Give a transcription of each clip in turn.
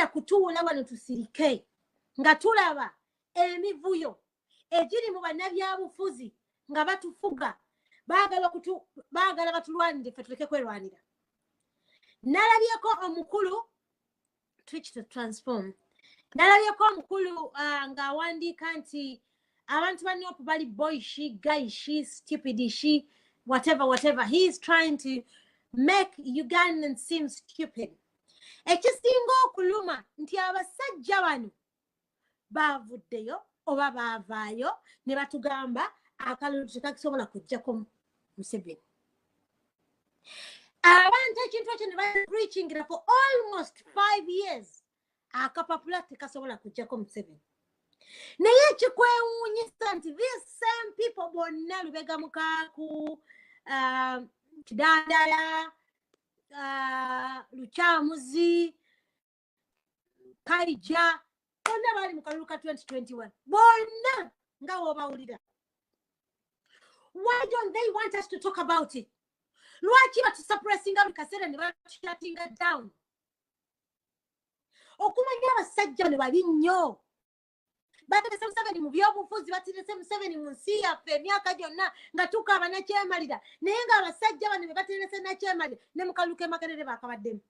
kutuula wano tusirike nga tulaba emivuyo egiri mu bannabyabufuzi nga batufuga baagala batulwanire ffe tuleke kwerwanira. Nalabyeko omukulu Twitch to transform. Nalabyeko omukulu ng'awandiika nti abantu bannopu bali boyishi, gayishi, stupidishi, whatever. He is trying to make Ugandans seem stupid. Ekisinga okuluma nti abasajja bano baavuddeyo oba baavaayo ne batugamba akalulu tekakisobola kujjako Museveni. Abantu ekintu ekyo ne preaching for almost 5 years akapapula tekasobola kujjako Museveni. Naye ekikwewuunyisa nti these same people bonna Lubega Mukaaku, Kidandala, Lukyamuzi, Kaija, bonna bali mu kalulu ka 2021. Bonna nga wobawulira. Why don't they want us to talk about it? Lwaki batusuppressinga buli kaseera ne batushuttinga down? Okumanya abasajja ne babi nnyo. Baterese Museveni mu byobufuzi, baterese Museveni mu nsi yaffe emyaka gyonna nga tukaaba nakyemalira, naye ng'abasajja bano be baterese nakyemalira ne mu kalulu k'Emakerere baakabaddemu.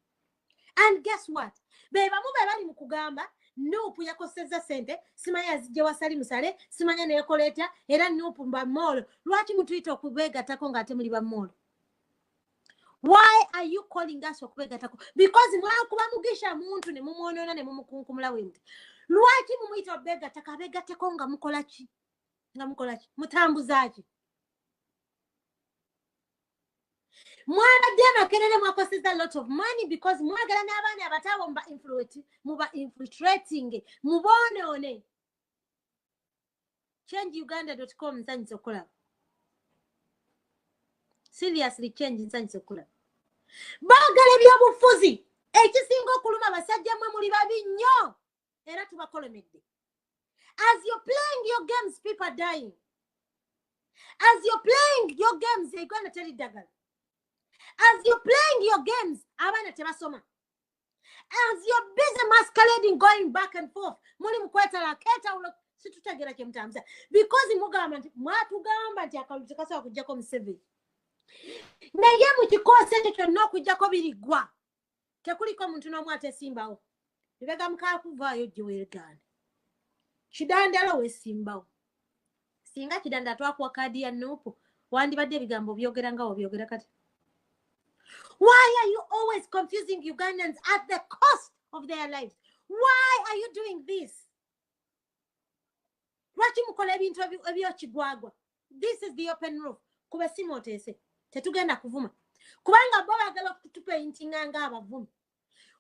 And guess what? Be bamu be bali mu kugamba Nuupu yakosezza sente, simanya azijja wasali musale, simanya neekoleeta, era Nuupu mbamoolo. Lwaki mutuyita okubeegattako ng'ate muli bamoolo? Why are you calling us okubeegattako? Because mwakuba mugisha muntu ne mumwonoona ne mumukunkumula wemuti. Lwaki mumuyita obeegattako? Abeegatteko nga mukola ki? Mutambuza ki? Mwabadde Makerere mwakosezza a lot of money because mwagala n'abaana abataabo muba infiltrating, muboonoone. ChangeUganda.com nsanyusa okulaba. Seriously, change nsanyusa okulaba. Baagala ebyobufuzi ekisinga okuluma abasajja mmwe muli babi nnyo era tubakolemedde. As you're playing your games, people are dying. As you're playing your games, you're going to tell it dagal. As you're playing your games, abana tebasoma. As you're busy masquerading, going back and forth, muli mukweta la keta ulo situtegera kye mutamza. Because mugamba nti mwatugamba nti akalulu tekasobola kujjako Museveni. Naye mu kikoose ekyo kyonna okujjako birigwa. Tekuliko omuntu n'omu atesimbawo. Lubega Mukaaku vaayo gye weegaana. Kidandala weesimbawo. Singa Kidandala twakuwa kaadi ya Nuupu, wandibadde ebigambo byogera nga obyogera kati. Why are you always confusing Ugandans at the cost of their lives? Why are you doing this? Lwaki mukola ebintu ebyokigwagwa? This is the open roof. Kuba simu oteese. Tetugenda kuvuma. Kubanga bo baagala okutupaintinga ng'abavumi.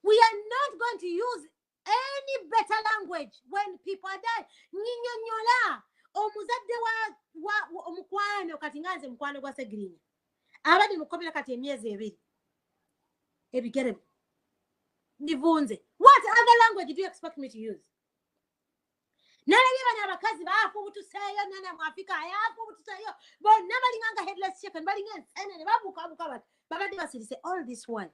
We are not going to use any better language when people are dying. Nyinyonyola. Omuzadde wa omukwano kati nganze mukwano gwa Segirinya. Abadde mukobera kati emyezi ebiri. Ebigere. Nivunze. What other language do you expect me to use? Nalabye bana abakazi baafu butuseeyo nana mu Afrika yaafu butuseeyo. Bonna balinganga headless chicken balinga ensenene babuka bati. Babadde basirise all this while.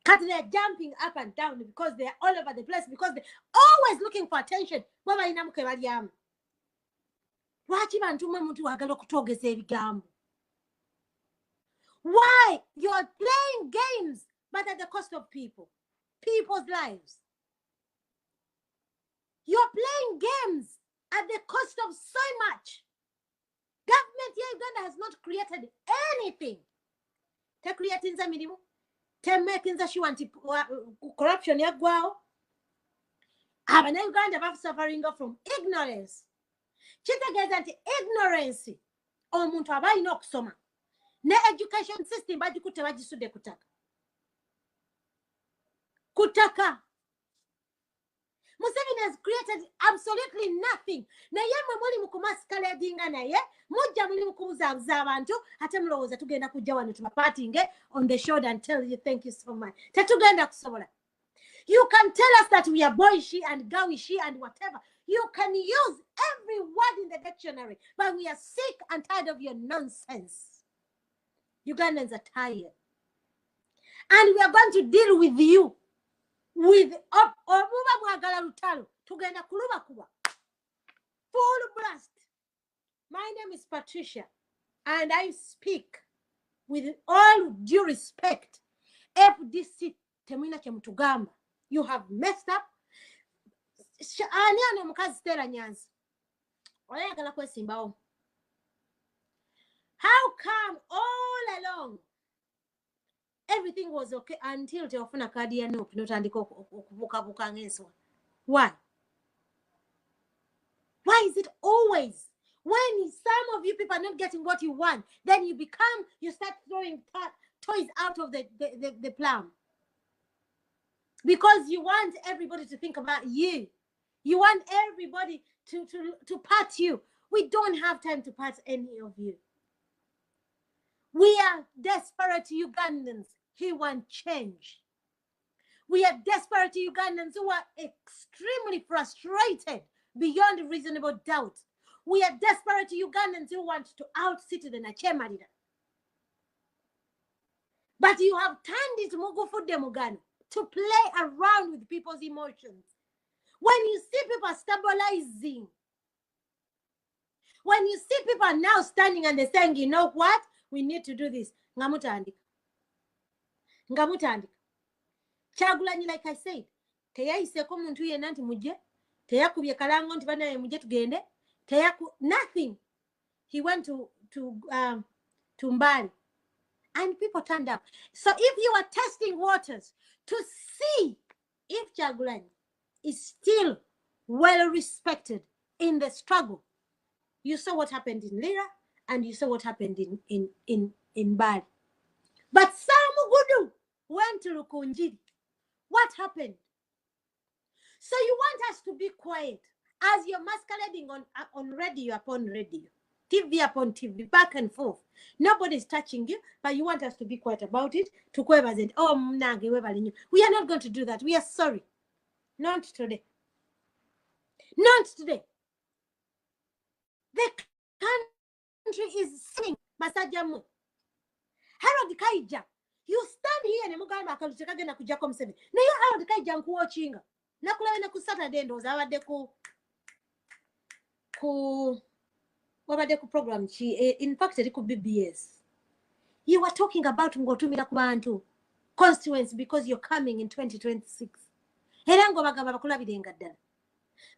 Kati they are jumping up and down because they are all over the place because they're always looking for attention. Bwe balina muke balyamu. Lwaki bantu mwe muntu wagala okutwogeza ebigambo? Why? You are playing games, but at the cost of people's lives. You're playing games at the cost of so much. Government here in Uganda has not created anything. Te creating za minimu. Te making za sure anti corruption yaggwao. Abana Uganda are suffering from ignorance. Kitegeeza nti ignorance omuntu aba alina okusoma. Ne education system bagikutte bagisudde kutaka. Museveni has created absolutely nothing. Naye mwe muli mu kumascaladinga naye, mujja muli mu kubuzaabuza abantu, ate mulowooza tugenda kujja wano tubapartinge on the show and tell you thank you so much. Tetugenda kusobola. You can tell us that we are boyishi and gawishi and whatever. You can use every word in the dictionary, but we are sick and tired of your nonsense. Ugandans are tired. And we are going to deal with you with obuba mwagala lutalo tugenda kuluba kuba full blast. My name is Patricia and I speak with all due respect. FDC temina chemutugamba, you have messed up. Ani ane mukazi Stella Nyanzi oyagala kwesimbawo. How come all along everything was okay until teofuna kadi ya nope notandika okubuka ngenswa? Why is it always when some of you people are not getting what you want, then you start throwing toys out of the plum? Because you want everybody to think about you. You want everybody to pat you. We don't have time to pat any of you. We are desperate Ugandans who want change. We are desperate Ugandans who are extremely frustrated beyond reasonable doubt. We are desperate Ugandans who want to out-sit the Nachemarida. But you have turned it Mugano to play around with people's emotions. When you see people stabilizing, when you see people now standing and they're saying, you know what, we need to do this. Ngamutandika. Chagulanyi, like I said, teya iseko muntu yena nti muje, teya kubye kalango nti bana ye muje tugende, nothing. He went to Mbali. And people turned up. So if you are testing waters to see if Chagulanyi is still well respected in the struggle, you saw what happened in Lira and you saw what happened in Bali. But Samugudu went to Lukunjiri. What happened? So you want us to be quiet as you're masquerading on radio upon radio, TV upon TV, back and forth. Nobody's touching you, but you want us to be quiet about it. To whoever said, oh, we are not going to do that. We are sorry. Not today. Not today. The country is singing Masajamu. Harold Kaija. You stand here and Mugamba Kalutaka na Kujakom 7. Na you Harold Kaija nkuwachinga. Nakula na ku Saturday ndo zawade ku program chi. In fact it could be BS. You were talking about Ngotumira Kubantu constituents because you're coming in 2026. Herango bagamba bakulabire dala.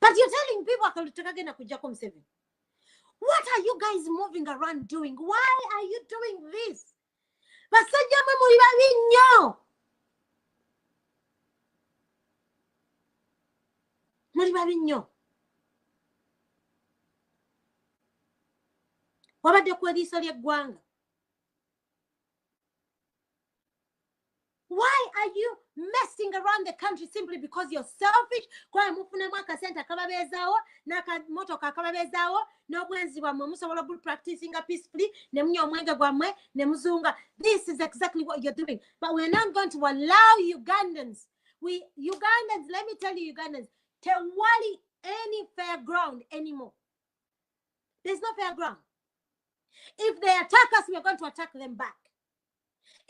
But you're telling people Kalutaka na Kujakom 7. What are you guys moving around doing? Why are you doing this? Basajama Muribabinyo. Wabade kwediso lya gwanga. Why are you messing around the country simply because you're selfish? Kwa mufuna mwaka center kababezao, naka moto kakababezao, no bwenzi wa musobola practicing peacefully, ne mnyo mwenga gwa mwe, ne mzunga. This is exactly what you're doing. But we're not going to allow Ugandans. Ugandans, let me tell you Ugandans, to worry any fair ground anymore. There's no fair ground. If they attack us, we're going to attack them back.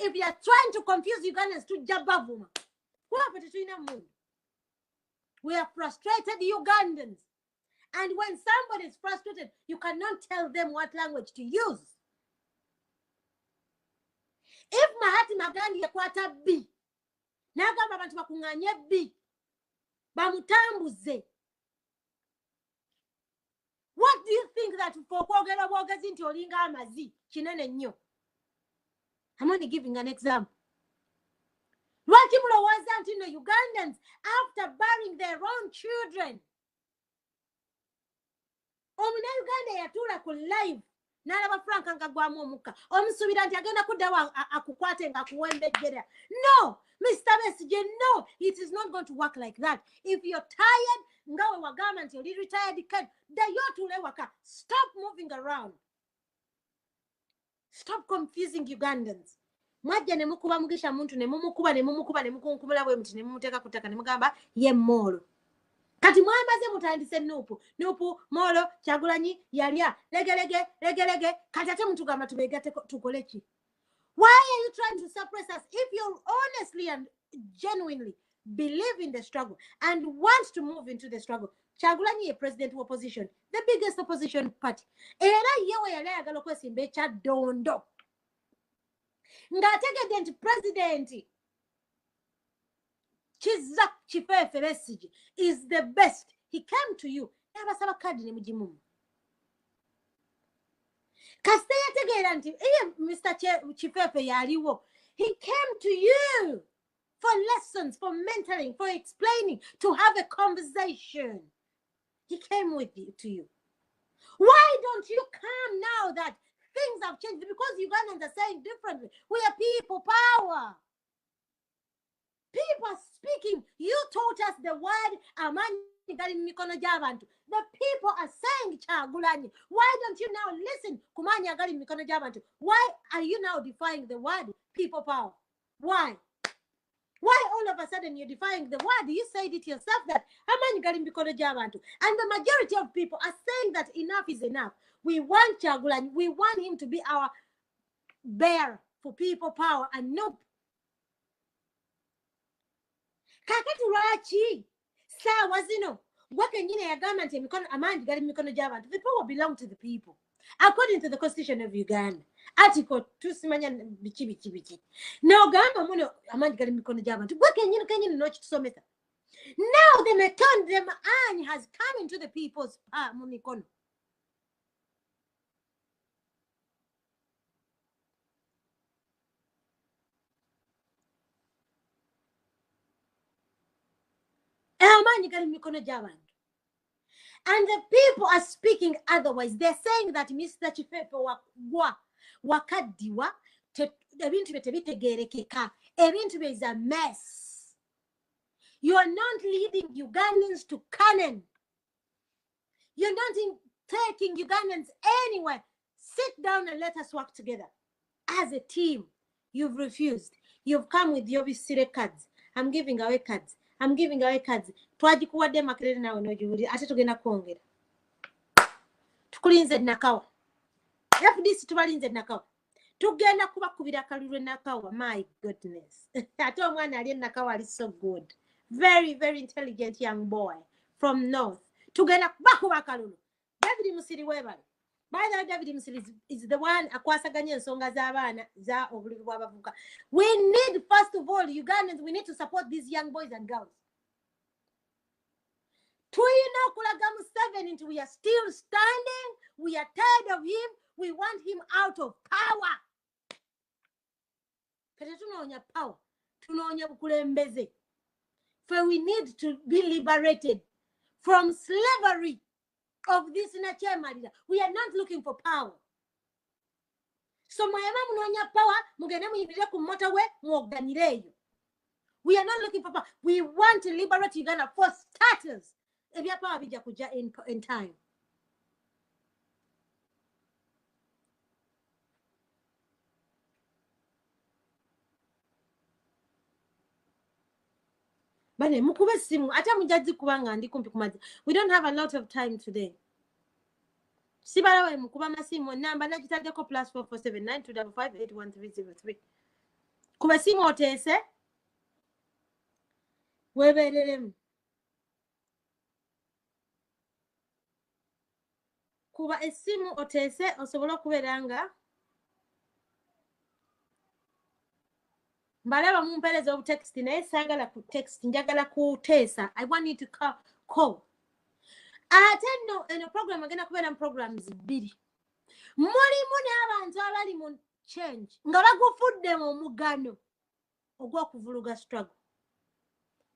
If you are trying to confuse Ugandans to Jabavuma, we are frustrated Ugandans. And when somebody is frustrated, you cannot tell them what language to use. If Mahatma Gandhi yakwata B, nagamba bantu bakunganye B, bamutambuze. What do you think that for kwogera bwogezi nti olinga amazi kinene nnyo? I'm only giving an example. Lwakimulo was that in the Ugandans after burying their own children. Omuna Uganda yatula ku live nalaba Frank ngagwamu omuka. Omusubira nti agenda kuddawa akukwate nga kuwembejjera. No, Mr. Besigye, no, it is not going to work like that. If you're tired, ngawe wagamba nti oli retired kid, dayotule waka. Stop moving around. Stop confusing Ugandans. Mwajja ne mukuba mugisha muntu ne mumukuba ne mukunkumula bwe muti ne mumuteka kutaka ne mugamba ye molo. Kati mwambaze mutandise nupu molo Chagulanyi yalya legelege kati ate muntu gamba tubegate tukoleki. Why are you trying to suppress us if you're honestly and genuinely believe in the struggle and want to move into the struggle. Kyagulanyi ye president of opposition, the biggest opposition party. Era yewe yali ayagala okwesimba ekyaddondo. Ng'ategedde nti president Kizza Kifeefe Besigye is the best. He came to you. N'abasaba kadi ne mugimumu. Kasita yategeera nti Mr. Kifeefe yaliwo. He came to you for lessons, for mentoring, for explaining, to have a conversation. He came to you. Why don't you come now that things have changed? Because Ugandans are saying differently. We are people power. People are speaking. You taught us the word Amani gali mikono gy'abantu. The people are saying Kyagulanyi. Why don't you now listen? Kumanya gali mikono gy'abantu. Why are you now defying the word people power? Why? Why all of a sudden you're defying the word? You said it yourself that Amani gali mikono gy'abantu. And the majority of people are saying that enough is enough. We want Kyagulanyi. We want him to be our bearer for people power. And nope. Kakati lwaki saawa zino gwake nyine yagamba nti amangi gali mikono gy'abantu. The power belong to the people according to the constitution of Uganda. Article tusimanya biki n'ogamba muno amangi gali mikono gy'abantu gwake nyine n'okitusomesa. Now the maani has come into the people's mu mikono. Amanyi gali mikono gy'abantu. And the people are speaking otherwise. They're saying that Mr. Kifeefe wakaddiwa ebintu bye tebitegeerekeka. Ebintu bye is a mess. You are not leading Ugandans to Canaan. You're not taking Ugandans anywhere. Sit down and let us work together. As a team, you've refused. You've come with your visire cards. I'm giving away cards. I'm giving away cards. Twagikuwadde makerere nawe n'ogiwulira ate tugenda kwongera. Tukulinze Nakawa. FDC tubalinze Nakawa. Tugenda kubakubira akalulu Nakawa. My goodness. Ate omwana ali Nakawa ali so good. Very, very intelligent young boy from North. Tugenda kubakuba akalulu. David Musiri webale. By the way, David Musiri is the one akwasaganya ensonga z'abaana za obululu bw'abavubuka. We need, first of all, Ugandans, we need to support these young boys and girls. Tuyina okulaga Museveni nti we are still standing. We are tired of him. We want him out of power. Kati tunoonya power. Tunoonya bukulembeze. For we need to be liberated from slavery of this nachemalira. We are not looking for power. So mwayama munoonya power, mugende muyimirire ku motorway, muoganireyo. We are not looking for power. We want to liberate Uganda for starters. Ebya power bija kuja in time. Bane mukube simu ate mujaji kubanga ndi kumpi kumaji. We don't have a lot of time today. Sibalawe mukuba masimu namba nakitaddeko +447925581303. Kuba simu oteese webereremu. Kuba esimu oteese osobola okubeera nga mbalaba mumpereza obutext naye saagala ku text njagala kuteesa. I want you to call. Ate eno program agenda kubeera mu programs bbiri. Mulimu n'abantu abali mu change nga bagufudde mu mugano ogw'okuvuluga struggle.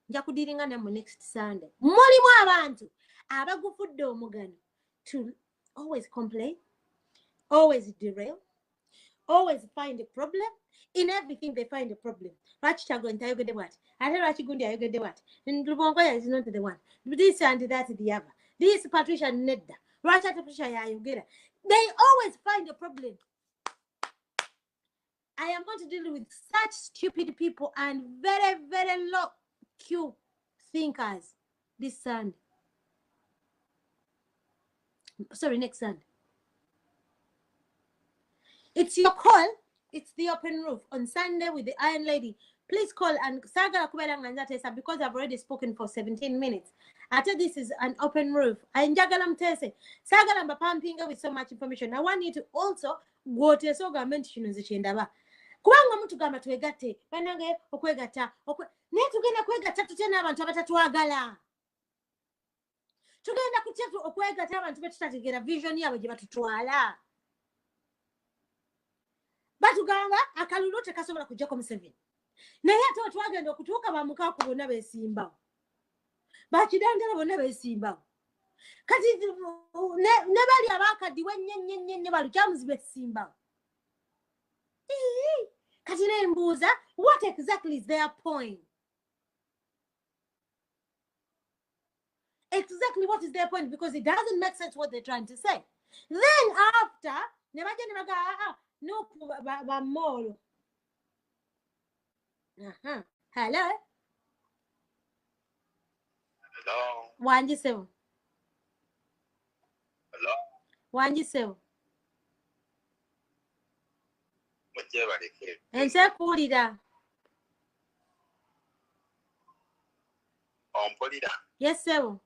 Nja kudiringa nammwe next Sunday. Mulimu abantu abagufudde omugano to always complain, always derail, always find a problem. In everything they find a problem. Lwaki Kyagulanyi ayogedde bw'ati? Ate lwaki Gundi ayogedde bw'ati? Lubongoya is not the one. This and that the other. This Patricia nedda. Lwaki Patricia yayogera? They always find a problem. I am going to deal with such stupid people and very, very low Q thinkers this Sunday. Sorry, next Sunday. It's your call. It's the open roof on Sunday with the Iron Lady, please call and sagala kubera nga Tesa because I've already spoken for 17 minutes. After this is an open roof. Njagala mtese. Sagala mba pumping with so much information. I want you to also go to so government chinondaba. Kubanga mtu gamba tuwegatte banange okwegatta naye tugenda kwegatta tutya n'abantu abatatwagala. Tugenda kutya okwegatta abantu betutategera vision yaabwe gye batutwala. Batugamba akalulu tekasobola kujjako Museveni. Naye ate twagenda okutuuka bamukaaku bonna beesimbawo. Bakidandala bonna beesimbawo. Kati ne bali abaakaddiwa ennyo balukyamuzi beesimbawo. Kati ne mbuuza, what exactly is their point? Exactly what is their point? Because it doesn't make sense what they're trying to say. Then after, ne baga no bamolo. Hello? Hello? Wanjisewo. Hello? Wanjisewo. Mujebaleke. Ense kuwulira. Ompulira? Yes, sebo.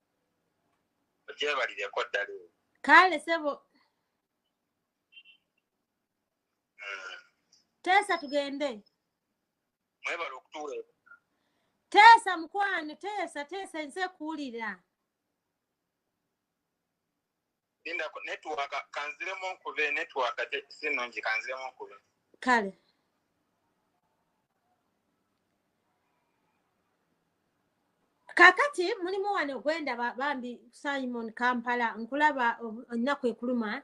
Mujebalireko ddala. Kale, sebo. Tesa tugende. Mwebala okutuula. Tesa mukwane, Tesa ense kuwulira. Linda network kanziremu nkube network sinungi kanziremu nkube. Kale. Kakati mulimu wano gwenda bambi Simon Kampala nkulaba nnaku ekuluma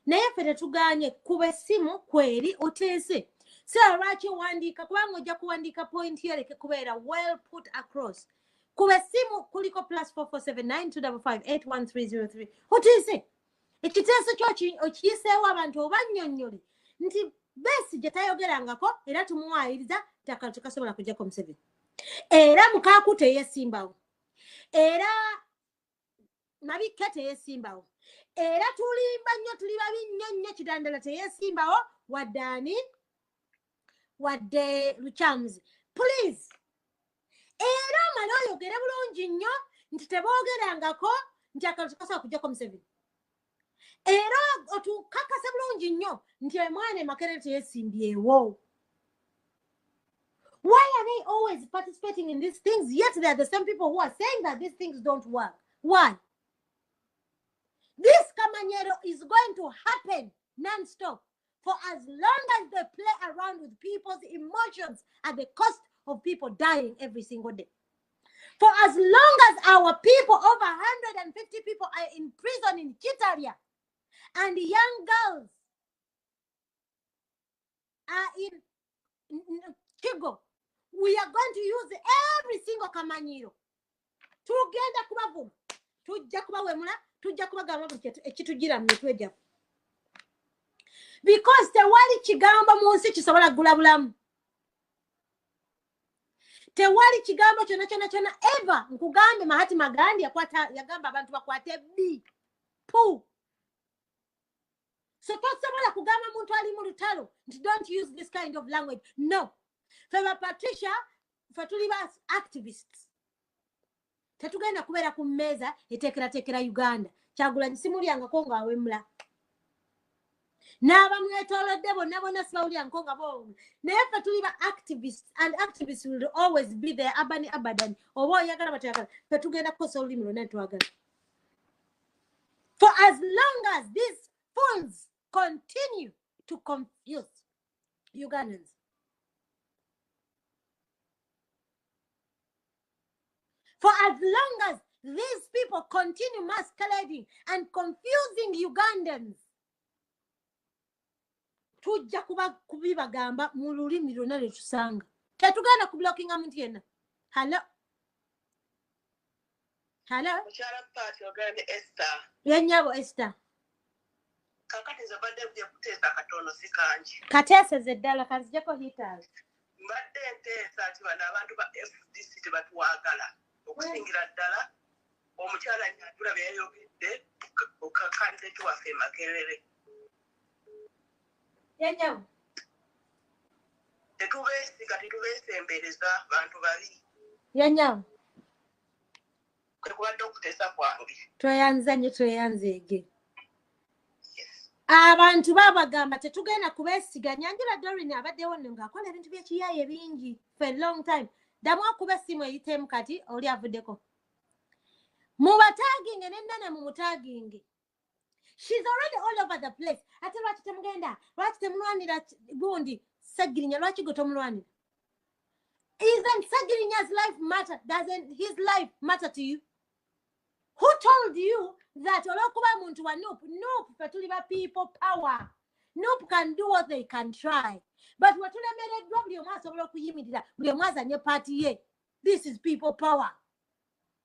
naye ffe tetuganye kuba essimu kweri oteese so lwaki owandiika kubanga ojja kuwandiika point yo leke kubeera well put across kuba essimu kuliko +447925581303 oteese ekiteeso kyo okiyiseewo abantu oba nnyonnyole nti Besigye tayogerangako era tumuwaayiriza takala tukasobola kujjako Museveni era mukaaku teyeesimbawo era Mabikke teyeesimbawo era tulimba nnyo tuli babi nnyo Kidandala teyeesimbawo wadde Lukyamzi please era omale oyogere bulungi nnyo nti teboogerangako nti akala tukasobola kujjako Museveni era otukakase bulungi nnyo nti omwana Makerere teyeesimbyewo. Why are they always participating in these things? Yet they are the same people who are saying that these things don't work. Why? This Kamanyero is going to happen non-stop for as long as they play around with people's emotions at the cost of people dying every single day. For as long as our people, over 150 people, are in prison in Kitaria, and young girls are in Kigo, we are going to use every single Kamanyiro. Tugenda kubavuma. Tujja kubawemula, tujja kubagamba buli ekitugira mu mitwe gyaffe. Because tewali kigambo mu nsi kisobola kugula bulamu. Tewali kigambo kyonna ever nkugambe Mahatma Gandhi yagamba abantu bakwate B. Poo. So tosobola kugamba muntu ali mu lutalo nti don't use this kind of language. No. Feba Patricia, fatuli ba activists. Tetugenda kubeera ku mmeeza eteekerateekera Uganda. Kyagulanyi simulyangako nga awemula. N'abamwetoolodde bonna sibawulyangako nga bawemula. Naye ffe tuli ba activists, and activists will always be there abadan. Oba oyagala batayagala. Ffe tugenda kukosa olulimi lwonna twagala. For as long as these fools continue to confuse Ugandans. For as long as these people continue masquerading and confusing Ugandans, tujja kubibagamba mu lulimi lwonna lwe tusanga. Tetugenda kublockinga muntu yenna. Hello? Mukyala Paati ogende Esther. Yennyabo Esther. Kakati ze badde bye kuteesa katono sikanji. Kateeseze ddala kanzijeko hitters. Mbadde nteesa ati bano abantu ba FDC tebatwagala. Okusingira ddala omukyala Nyandula bye yayogedde kandidate waffe Makerere. Yennyabo. tetubeesiga tetubeesembereza bantu babi yanyawo kwekubadde okuteesa kwabwe tweyanzeege abantu babagamba tetugenda kubeesiganya Angela Doreen abaddewo nno ng'akola ebintu by'ekiyaaye bingi for a long time ddamu okuba essimu eyitemu kati oli avuddeko mubataginge nennane mumutaginge she's already all over the place ate lwaki temugenda lwaki temulwanira gundi Sagirinya lwaki gwe tomulwanira isn't Sagirinya's life matter? Doesn't his life matter to you? Who told you that olwokuba muntu wa Noop fetuli ba people power Noop can do what they can try but watulemereddwa buli omu asobola okuyimirira buli omu azanye party ye this is people power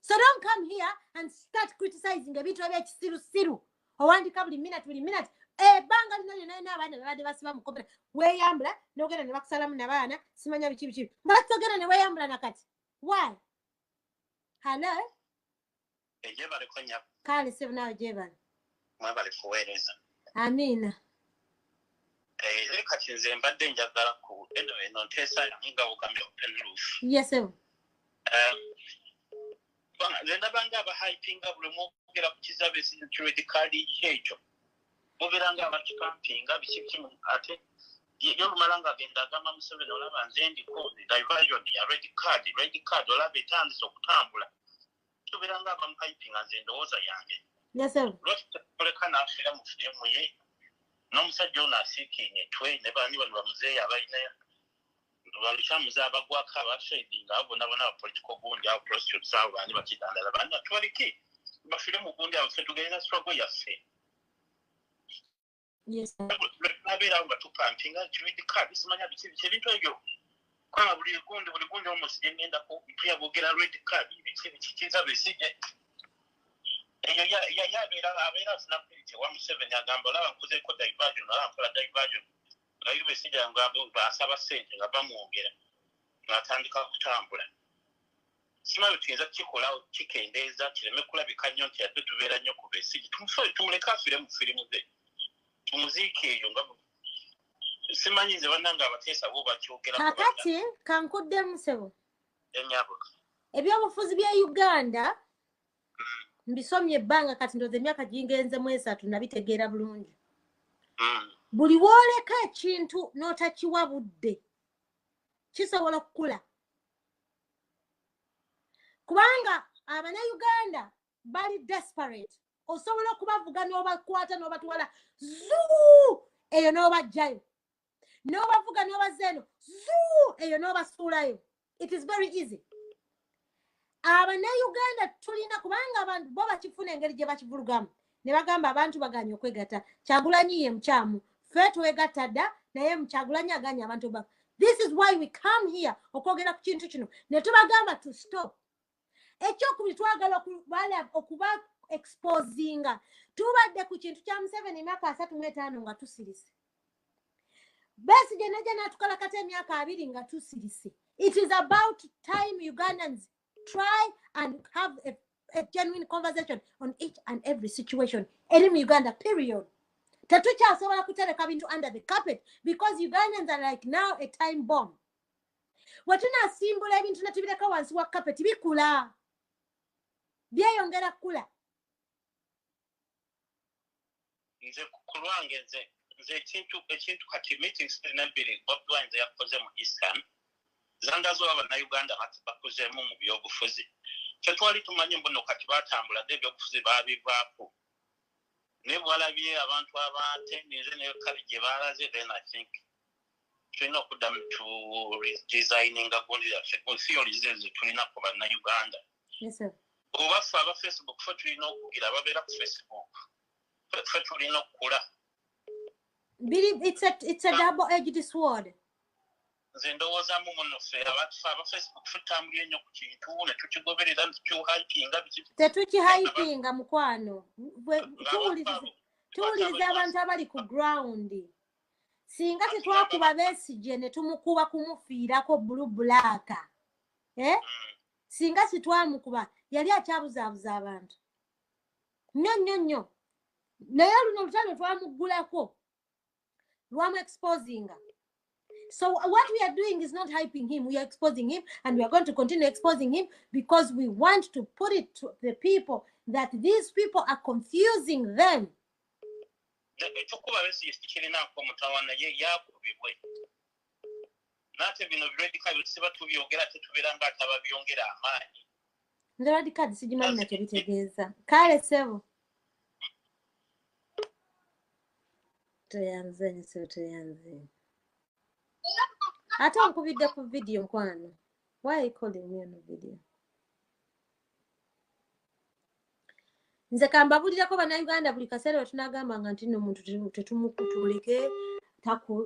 so don't come here and start criticizing ebintu ebyekisirusiru owandika buli minute ebbanga lino lyonna n'abaana babadde basiba mu kompera weeyambula n'ogenda ne bakusalamu n'abaana simanya biki batogenda ne weeyambula nakati why hello ejebale konya kale sebe nawe jebale mwebale kuweereza amina kati nze mbadde njagala ku eno nteesa nga bugambye open roof yes sir ndabanga abahypinga buli mwogera ku kizabe security card ekyo mubeeranga abakikampinga biki kimu ate yolumala nga agenda agamba Museveni olaba nze ndiko diversion ya red card olaba etandise okutambula tubeeranga abamuhypinga nze ndowooza yange yes sir lwaki naafira mu firimu ye n'omusajja ono asiikinye twe ne bani bano bamuzeeyi abalinayo balikyamuze abagwako abashadinga abo bonna aba political gundi abo prostitutes abo bani bakidandala bani tubaliki bafire mu gundi abo ffe tugereza struggle yaffe yes nabeera abo batupampinga kiridi card simanya biki ebintu ebyo kwaba buli gundi almost gye ngendako mpya boogera red card biki kiza besije eyo abeera afuna puliti wa Museveni agamba olaba nkozeeko diversion olaba nkola diversion naye besijja nga basaba ssente nga bamuwongera ng'atandika kutambula simanyi tuyinza kukikola kikendeeza kireme kulabika nnyo nti ate tubeera nnyo ku Besigye tumuleke afire mu firimu ze tumuziike eyo nga simanyi nze bannanga abateesa bo bakyogera kakati kankuddemu sebo enyabo ebyobufuzi bya Uganda mbisomye ebbanga kati ndoze emyaka gingenzemu 3 nabitegeera bulungi buli wooleka ekintu n'otakiwa budde kisobola okukula kubanga Abannayuganda bali desperate osobola okubavuga n'obakwata n'obatwala zuu eyo n'obajjayo n'obavuga n'obazeeno zuu eyo n'obasuulayo it is very easy Abannayuganda tulina kubanga abantu bo bakifuna engeri gye bakivulugamu ne bagamba abantu baganye okwegatta Kyagulanyi ye mukyamu ffe twegatta dda naye Kyagulanyi aganye abantu ba this is why we come here okwogera ku kintu kino ne tubagamba to stop ekyokubiri twagala okuba exposinga tubadde ku kintu kya Museveni emyaka 35 nga tusirise Besigye najja n'atukalakata emyaka 2 nga tusirise it is about time Ugandans try and have a genuine conversation on each and every situation in Uganda period tetukyasobola kutereka bintu under the carpet because Ugandans are like now a time bomb wetunasimbula ebintu netubireka wansi wa carpet bikula byeyongera kula nze kulwange nze ekintu kati meetings nabiri Bobiwine yakoze mu Eastern zangazo Abannayuganda bakozemu mu byobufuzi twali tumanye mbono kati batambula ebyobufuzi babivaako ne bwalabye abantu abante nize ne kali gye balaze then I think tulina okuddamu to redesigninga gundi yaffe theories ezo tulina ku Bannayuganda oba ffe aba Facebook ffe tulina okugira ababeera ku Facebook ffe tulina okukula it's a double-edged sword nze ndowoozamu muno ffe aba Facebook tutambulye nnyo ku kintu ne tukigoberera tukihypinga tetukihypinga mukwano tuwuliriza abantu abali ku ground singa tetwakuba Besigye ne tumukuba kumufiirako blue black singa sitwamukuba yali akyabuzaabuza abantu nnyo naye luno olutalo twamugulako lwamu exposinga So what we are doing is not hyping him. We are exposing him, and we are going to continue exposing him because we want to put it to the people that these people are confusing them. The radical sijimanyi nakyo bitegeeza. Kale sebo. Tuyanze. Ate nkubidde ku video nkwano. Why are you calling me on a video? Nze kambabulirako bannayuganda buli kaseera we tunaagambanga nti nno omuntu tetumukutuleke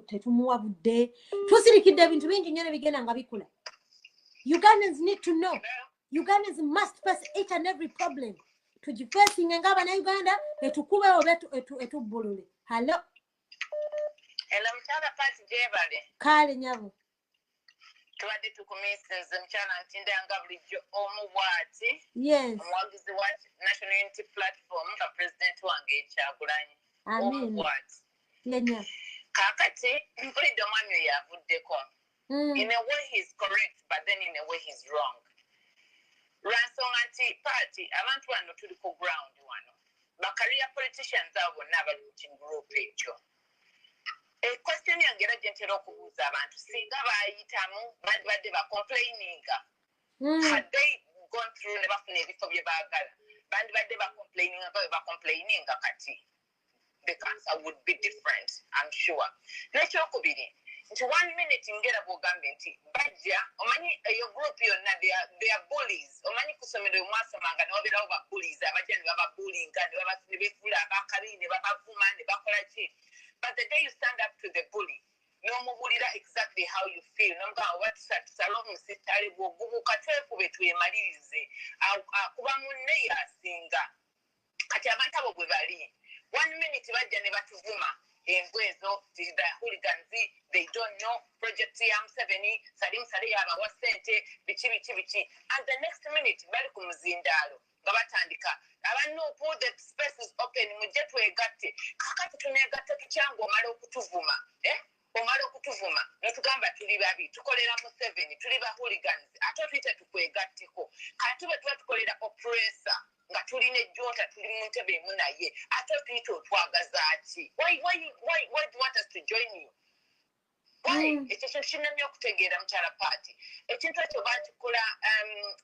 tetumuwa budde tusirikidde ebintu bingi nnyo ne bigenda nga bikula. Ugandans need to know. Ugandans must face each and every problem. Tugifeesinge ng'abannayuganda etukube oba etubbulule. Hello? Hello, mchana pati jebale. Kale nyabo. Tuwadde tukumisinze mchana ntindanga bulijjo omuwaati. Yes. Omuwagizi wa National Unity Platform nga President wange Kyagulanyi. Amen. Omuwaati. Lenya. Kakati mpulidde omwami oyo avuddeko. In a way he's correct, but then in a way he's wrong. Lwansonga nti party abantu bano tuli ku ground wano. Bakaria politicians abo bonna abali mu kigroup ekyo. Question yange era gyentera okubuuza abantu singa baayitamu badde bacomplaininga. Had they gone through ne bafuna ebifo bye baagala bandibadde bacomplaininga nga bwe bacomplaininga kati the answer would be different, I'm sure. N'ekyokubiri nti 1 minute ngera bw'ogambye nti bajja omanyi eyo group yonna they are bullies. Omanyi ku ssomero omwasomanga ne wabeerawo ba bullies abajja ne bababullinga ne befuula abakabi ne babavuma ne bakola ki. But the day you stand up to the bully, no mubulira exactly how you feel. No mga what salon musitale bwogubuka twekube twemalirize. Kuba munne yasinga. Kati abantu abo bwe bali. 1 minute bajja ne batuvuma. Engwezo, the hooligans, they don't know. Project M7, Salim Sari abawa sente, bichi. And the next minute, bali ku muzindalo. Gabatandika. Abantu pull the spaces open mujje twegatte. Kakati tunegatte kicyangu omala okutuvuma. Omala okutuvuma. Netugamba tuli babi. Tukolera mu 7, tuli ba hooligans. Ate tuyite tukwegatteko. Kati bwe tuba tukolera oppressor. Nga tulina ejjota tuli mu ntebe emu naye. Ate tuyite otwagaza ki? Why do you want us to join you? Why? Ekyo kintu kinnemye okutegeera mukyala party. Ekintu ekyo bakikola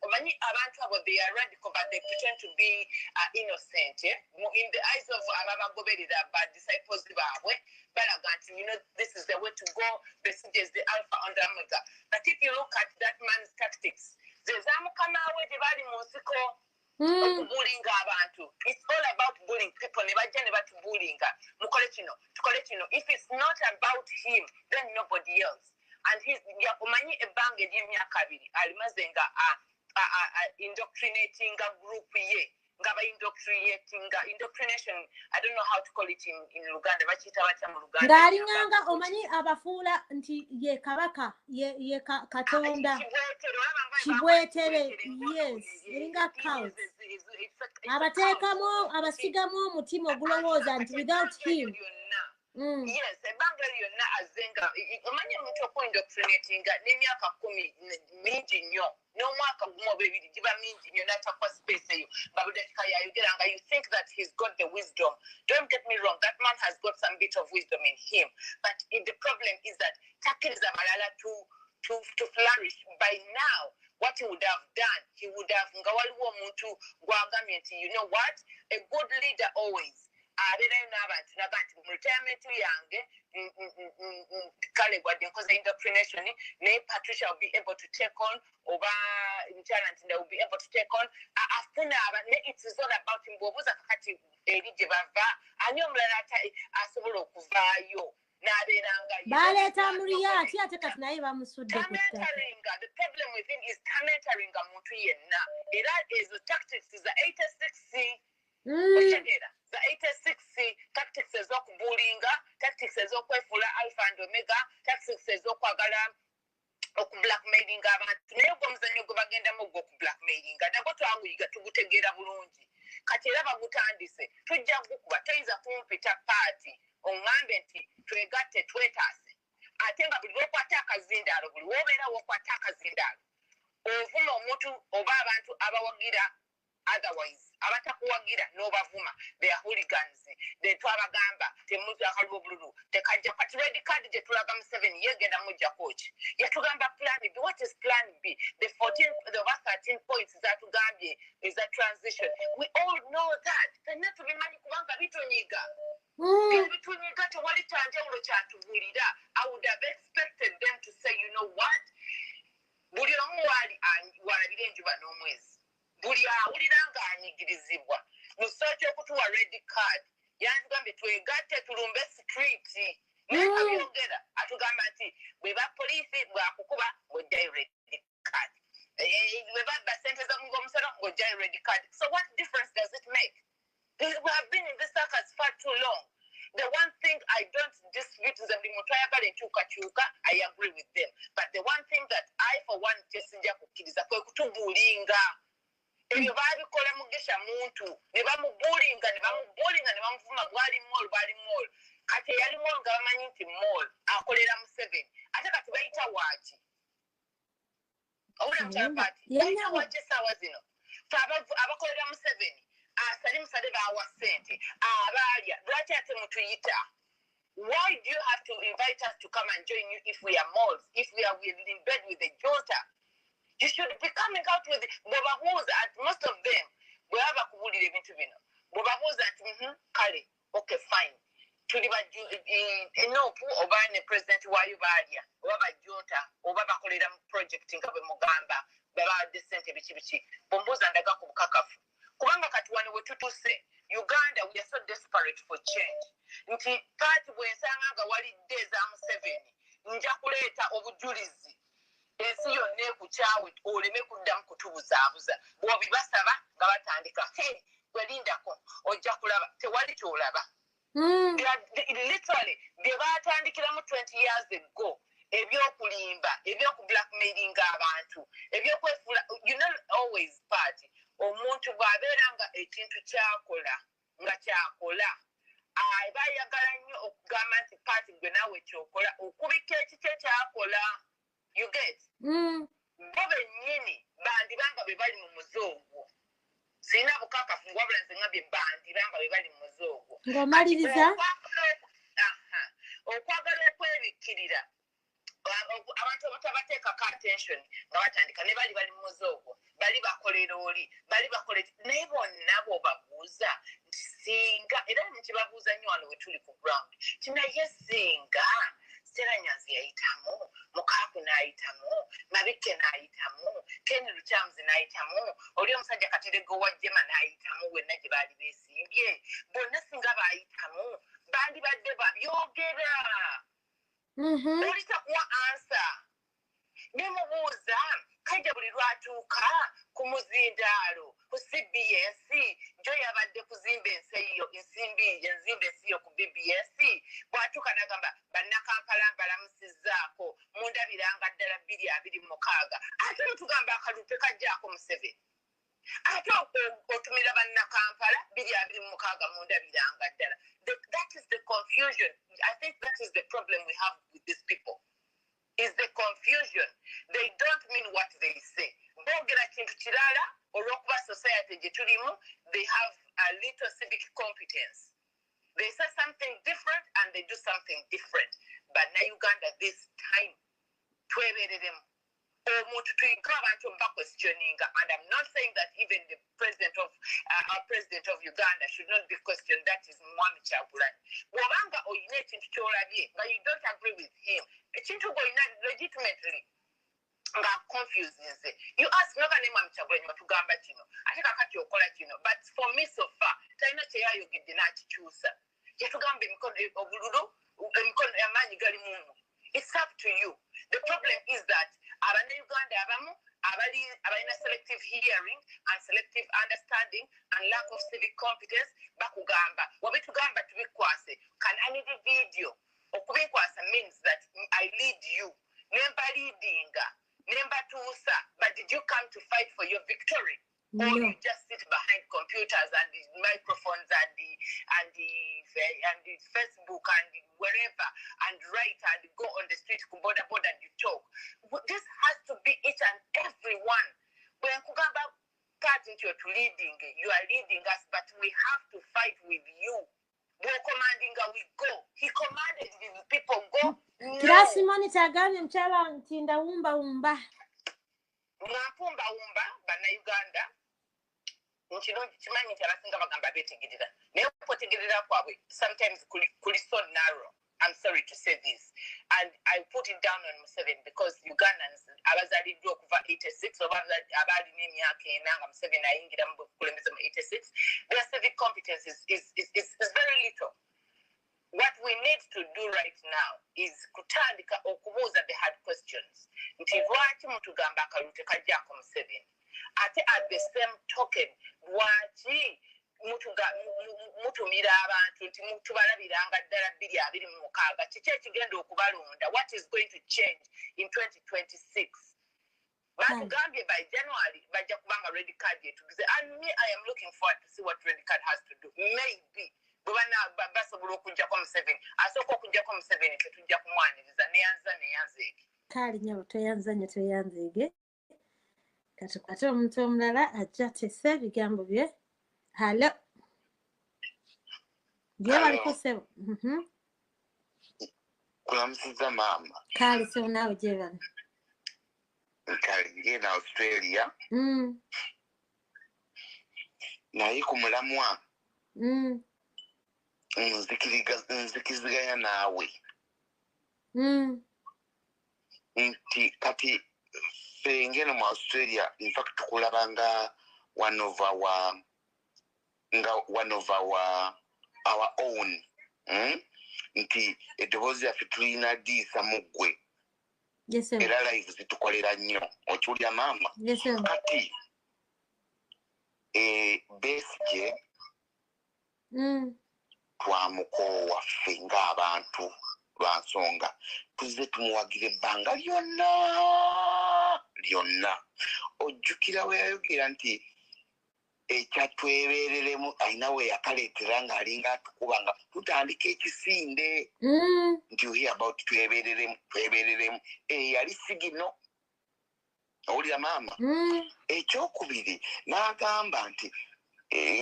omanyi abantu abo they are radical but they pretend to be innocent. In the eyes of ababagoberera bad disciples baabwe balaga nti this is the way to go, this is the alpha and the omega. But if you look at that man's tactics, ze zaamukamaawe gye bali mu nsiko okubullinga abantu. It's all about bullying people. Ne bajja ne batubullinga. Mukole kino, tukole kino. If it's not about him, then nobody else. And omanyi ebbanga ery'emyaka 2 alimaze nga indoctrinating a group ye. Nga indoctrination, I don't know how to call it in Luganda. Bakiyita batya mu Luganda. Ng'alinganga omanyi abafuula nti ye kabaka, ye katonda. Kibwetere, yes. Eringa cows. Abateekamu, abasigamu omutima ogulowooza nti without him. Yes, ebbanga lyonna azenga omanyi omuntu okuindoctrinatinga n'emyaka 10 mingi nnyo n'omwaka gumu oba 2 giba mingi nnyo n'atakwa space eyo babudekika yayogera nga you think that he's got the wisdom. Don't get me wrong, that man has got some bit of wisdom in him, but the problem is that takkiriza malala to flourish. By now what he would have done, he would have nga waliwo omuntu gwagambye nti you know what, a good leader always abeerayo n'abantu nabantu mu retirement yange kale gwadde nkoze indoctrination naye Patricia will be able to take on oba mukyala nti will be able to take on afuna it's all about him. Bw'obuuza kakati eri gye bava ani omulala asobola okuvaayo n'abeeranga baleeta muriya ati ate kati naye bamusudde ku the problem with him is commentaring muntu yenna era ezo tactics za 86C the 86C tactics ez'okubullinga, tactics ez'okwefuula alpha and omega, tactics ez'okwagala okublackmailinga abantu. Naye ogwo omuzannyo gwe bagendamu ogwo okublackmailinga nagwo twaguyiga tugutegeera bulungi. Kati era bagutandise tujja gukuba toyinza kumpita paati oŋŋambe nti twegatte twetaase ate nga buli lwokwata akazindaalo buli wobeera wokwata akazindaalo ovuma omuntu oba abantu abawagira otherwise abatakuwagira n'obavuma they are hooligans twabagamba temuzi akalwa obululu tekajja kati red card gye tulaga mu 7 yegenda mujja coach yatugamba plan B. What is plan B? The 13 points zatugambye is a transition. We all know that fenna tubimanyi kubanga bitunyiga bitunyiga tewali kyanjawulo kyatubuulira. I would have expected them to say, you know what, buli omu walabira enjuba n'omwezi, buli awulira nga anyigirizibwa musooka okutuwa red card yantugambye twegatte tulumbe street naye kabyogera atugamba nti bwe bapoliisi bwakukuba ng'ojjayo red card, bwe babba sente ng'omusolo ng'ojjayo red card. So what difference does it make? We have been in this circus far too long. The one thing I don't dispute is that I agree with them. But the one thing that I, for one, just kukkiriza kwe kutubuulinga. Ebyo baabikola mugesha muntu ne bamubuulinga ne bamuvuma bwali mall. Kati yali mall nga bamanyi nti mall akolera mu 7. Ate kati bayita waaki. Owulira mukyapati. Bayita waaki essaawa zino. Abakolera mu 7. Musale bawa sente abalya lwaki ate mutuyita? Why do you have to invite us to come and join you if we are malls, if we are in bed with the junta? You should be coming out with bobabuuza at most of them bwe baba kubulira ebintu bino bobabuuza ati kale okay fine tuli enopu oba ne president wayo balya oba bajunta oba bakolera mu project nga bwe mugamba babawadde sente biki bombuuza ndaga ku bukakafu kubanga kati wano we tutuse Uganda, we are so desperate for change. Nti kati bwe nsanga nga walidde ezaamu 7 nja kuleeta obujulizi ensi yonna ekukyawe oleme kuddamu kutubuzaabuza bw'obibasaba nga batandika welindako ojja kulaba tewali kyolaba. Literally bye baatandikiramu 20 years ago ebyokulimba ebyokublackmailinga abantu ebyokwefula you know always party omuntu bw'abeera nga ekintu kyakola nga kyakola aba ayagala nnyo okugamba nti paati gwe naawe kyokola okubika ekikye kyakola. You get? Bo bennyini bandibanga be bali mu muzoogwo sirina bukakafu wabula nze ngambye bandibanga be bali mu muzoogwo ng'omaliriza okwagala okwebikkirira abantu abatabateekako attention nga batandika ne bali mu muzoogwo bali bakolera oli bali bakolera naye bonna bw'obabuuza nti singa era nkibabuuza nnyo wano we tuli ku ground kinaye singa Seranyazi yayitamu Mukaku n'ayitamu Mabike n'ayitamu Ken Luchamzi n'ayitamu oli omusajja Katerego wa Jema n'ayitamu wenna gye baali beesimbye bonna singa baayitamu bandibadde babyogera olitakuwa ansa nemubuuza kajja buli lwatuuka ku muzindaalo ku CBS jo yabadde kuzimba enzimba ensi yo ku BBS bwatuuka n'agamba bannakampala mbalamusizzaako mundabiranga ddala 226 ate tugamba akalulu tekajjaako mu 7 ate otumira bannakampala 226 mundabiranga ddala. That is the confusion. I think that is the problem we have with these people. Is the confusion. They don't mean what they say. Bogera kintu kirala olw'okuba society gye tulimu, they have a little civic competence. They say something different and they do something different. But now Uganda this time twebereremu omuntu tuyinka abantu questioning, and I'm not saying that even the president of our president of Uganda should not be questioned. That is Mwami Kyagulanyi. Bw'obanga oyina ekintu ky'olabye but you don't agree with him, ekintu goyina legitimately nga confuses. You ask noga ne Mwami Kyagulanyi batugamba kino ate kakati okola kino, but for me so far talina kyeyayogedde n'akikyusa. Yatugamba obululu emikono y'amaanyi gali mumu. It's up to you. The problem is that Uganda abamu abalina selective hearing and selective understanding and lack of civic competence bakugamba wabitugamba tubikwase. Can I need a video? Okubikwasa means that I lead you. Nemba leadinga, nemba tuusa, but did you come to fight for your victory? Or you just sit behind computers and the microphones and the Facebook and wherever and write and go on the street border and you talk. This has to be each and every one. When Kugamba part into your leading, you are leading us, but we have to fight with you. We're commanding, we go. He commanded these people go. Kirasi monitor agambye mchala ntinda umba. Mwapumba umba bana Uganda. Nchino chimanyi chalasinga bagamba betegedera. Naye potegedera kwabwe sometimes kuli so narrow. I'm sorry to say this. And I put it down on Museveni because Ugandans abazaliddwa okuva 86 abali n'emyaka enanga Museveni ayingira mu bukulembeze mu 86. Their civic competence is very little. What we need to do right now is kutandika okubuuza the hard questions. Nti lwaki mutugamba akalulu tekajjaako Museveni? Ate at the same token, lwaki mutumira abantu nti mutubalabiranga ddala 2026 kiki ekigenda okubalonda? What is going to change in 2026? Batugambye by January bajja kubanga red card yetugize, and me I am looking forward to see what red card has to do. Maybe bwana basobola okujjako Museveni, asooka okujjako Museveni tetujja kumwaniriza neyanzeege kali nyo tweyanzeege katukwate omuntu omulala ajja tese ebigambo bye. Hello. Waliko sebo. Kulamusiza mama. Kali sebo nawe jebana. Kali ngena Australia. Naye ku mulamwa. Nzikiziganya nawe. Nti kati ngena mu Australia, in fact tukulabanga one of our own. Nti edobozi yaffe tulina Disa Mugwe. Yes sir. Era live zitukolera nnyo. Okiwulira mama? Yes sir. Kati Besigye twamukoowa ffe ng'abantu lwa nsonga tuzze tumuwagira ebbanga lyonna. Ojjukira we yayogera nti ekyatwebereremu alina we yakaleetera ng'alinga atukuba nga tutandika ekisinde. Nti you hear about twebereremu yali sigino. Owulira maama? Ekyokubiri n'agamba nti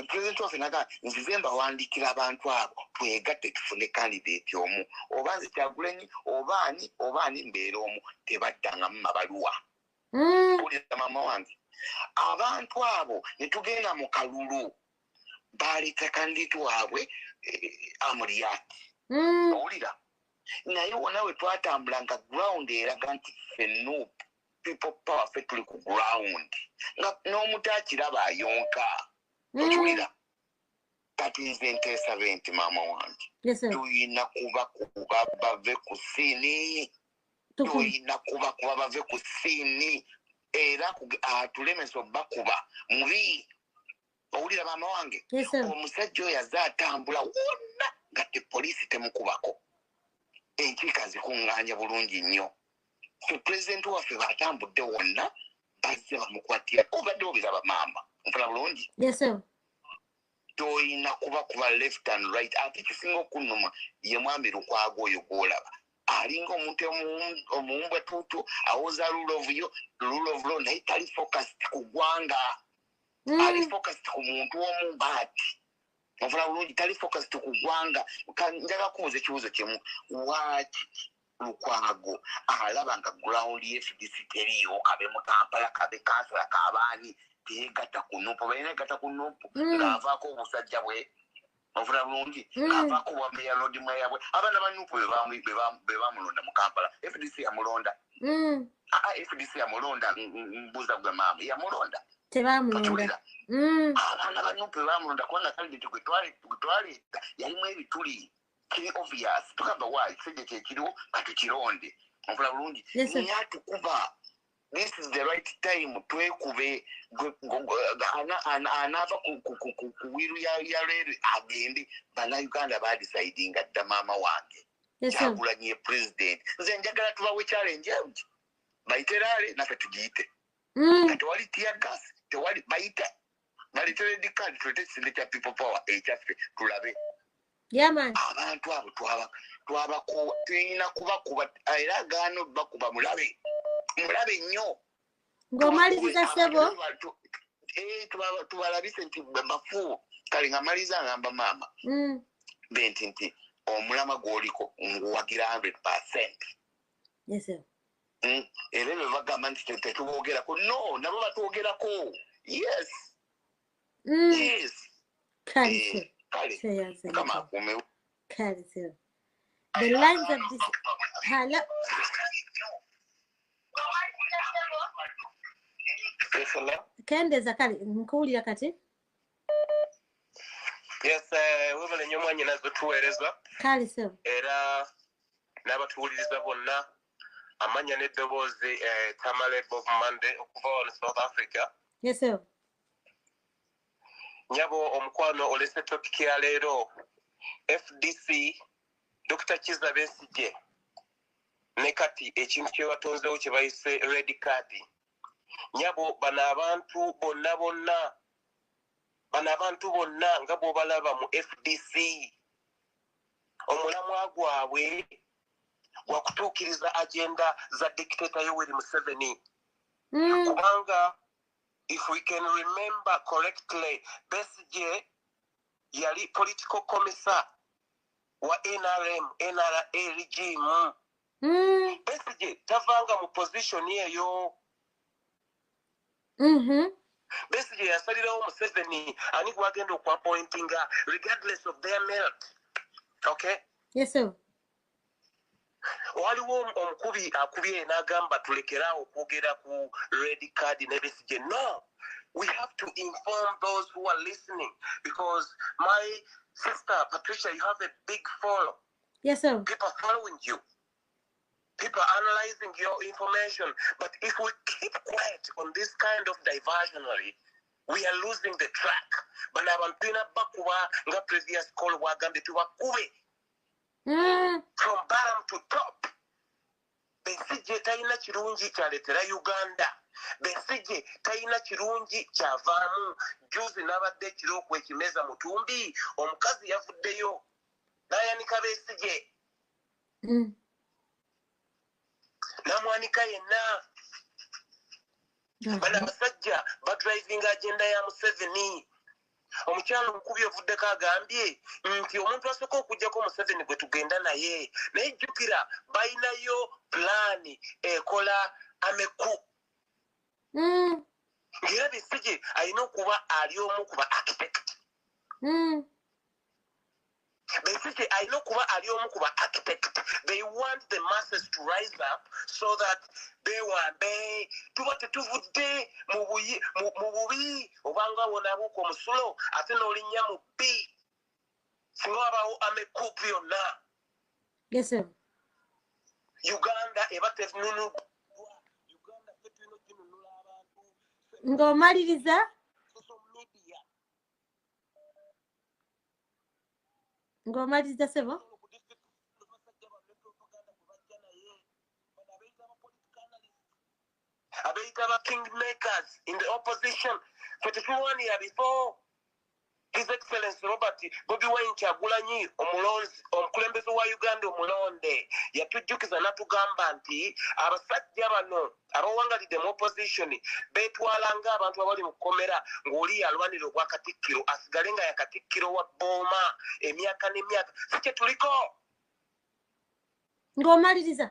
President waffe n'agamba nzize mbawandiikira abantu abo twegatte tufune candidate omu, oba nze Kyagulanyi oba ani mbeera omu, tebaddangamu mabaluwa. Owulira maama wange? Abantu abo ne tugenda mu kalulu baleeta candidate waabwe Amuriati. Owulira? Naye wonna we twatambulanga ground eraga nti ffenno people power ffe tuli ku ground nga n'omutakiraba ayonka. Okiwulira? Kati nze nteesa benti maama wange. Tuyina kuba bave ku ssiini. Tuyina kuba bave ku ssiini. Era atulemesa bakuba mubi. Owulira maama wange? Omusajja oyo azze atambula wonna nga poliisi temukubako. Enkiika zikuŋŋaanya bulungi nnyo. President waffe batambudde wonna bazze bamukwatira. Obadde obiraba maama? Nfuna bulungi? Yes sir. Toyina kuba left and right. Ate kisinga okunnuma ye mwami Lukwago oyo gw'olaba. Alinga omuntu omuwumbwa tuutu awoza rule of law naye tali focused ku ggwanga. Ali focused ku muntu omu baati. Nfuna bulungi? Tali focused ku ggwanga. Njagala kubuuza ekibuuzo kimu. Waaki Lukwago alaba nga ground FDC teriyo, kabe mu Kampala, kabe kansala k'abaani teyegatta ku nuupu, balina egatta ku nuupu ng'avaako obusajja bwe. Ofuna bulungi? Ng'avaako bwa meya road meya bwe. Abaana ba nuupu be bamulonda mu Kampala. FDC yamulonda. FDC yamulonda, mbuuza gwe maama. Yamulonda. Tebamulonda. Abaana ba nuupu be bamulonda kubanga kale gwe twaleeta yalimu ebituli. Kiri obvious. Tukamba wa ekisajja kyekiriwo katukironde. Ofuna bulungi? Naye atukuba. This is the right time twekube anaava ku wiru ya leero agende. Bannayuganda badecidinga dda maama wange Kyagulanyi president. Nze njagala tubawe challenge bayite laale naffe tugiyite. Nga tewali tear gas, tewali bayita balete red card tulete ekisinde kya people power ekyaffe tulabe man. abantu abo twabako tulina kubakuba era gaano bakuba mulabe nnyo Ng'omaliriza ssebo tubalabise nti bafu kale nga maliza ngamba maama benti nti omulama gw'oliko nguwagira 100%. Yes, sir. Era bwe bagamba nti tetuboogerako no nabo batwogerako. Yes. Yes. Kale. Come on, Kale, sir. The lines of this. Hello. Kendeza kale nkuwulira kati. Yes, webale nnyo mwanyi nazo tuweereza. Kale, sir. Era n'abatuwuliriza bonna amanya n'eddoboozi Tamale Bobiwine okuva wano South Africa. Yes, sir. Nyabo omukwano olese topic ya leero FDC Dr. Kizza Besigye ne kati ekintu kye batonzeewo kye bayise red card. Nyabo bano abantu bonna nga bw'obalaba mu FDC omulamwa gwabwe wakutuukiriza agenda za dictator Yoweri Museveni. Kubanga if we can remember correctly, Besigye yali political commissar wa NRA regime. Besigye tavanga mu position eyo. Besigye yasalirawo Museveni ani gwagenda okwapointinga regardless of their merit. Okay? Yes, sir. Waliwo omukubi akubye n'agamba tulekeraawo okwogera ku red card ne Besigye. No, we have to inform those who are listening because my sister Patricia, you have a big follow. Yes, sir. People following you. People analyzing your information. But if we keep quiet on this kind of diversionary, we are losing the track. Bana abantu bakuba nga previous call wagambe tubakube. From bottom to top. Besigye talina kirungi kyaleetera Uganda. Besigye talina kirungi kyavaamu. Juzi n'abadde ekirooku ekimeza Mutumbi omukazi yavuddeyo n'ayanika Besigye. N'amwanika yenna. Bano abasajja badrivinga agenda ya Museveni. Omukyalo omukubi ovuddeko agambye nti omuntu asooka okujjako Museveni gwe tugenda naye naye jjukira balinayo pulaani ekola ameku. Ng'era Besigye alina okuba ali omu ku ba architect. Besigye alina okuba ali omu ku ba architect. They want the masses to rise up so that tuba tetuvudde mu bubi obanga wonabuuka omusulo ate n'olinnya mu bbi singa wabaawo amekuupu yonna. Yes, sir. Uganda eba tenunulwa. Uganda tetulina oginunula abantu. Ng'omaliriza? Ng'omaliriza sebo? Abeitaba kingmakers in the opposition. 41 years before His Excellency Robert Bobiwine Kyagulanyi omukulembeze wa Uganda omulonde yatujjukiza natugamba nti abasajja bano abawangalidde mu opposition beetwalanga abantu abali mu kkomera ng'oli yalwanira obwa katikkiro asigale nga yakatikkiro wa Booma emyaka n'emyaka si kye tuliko. Ng'omaliriza?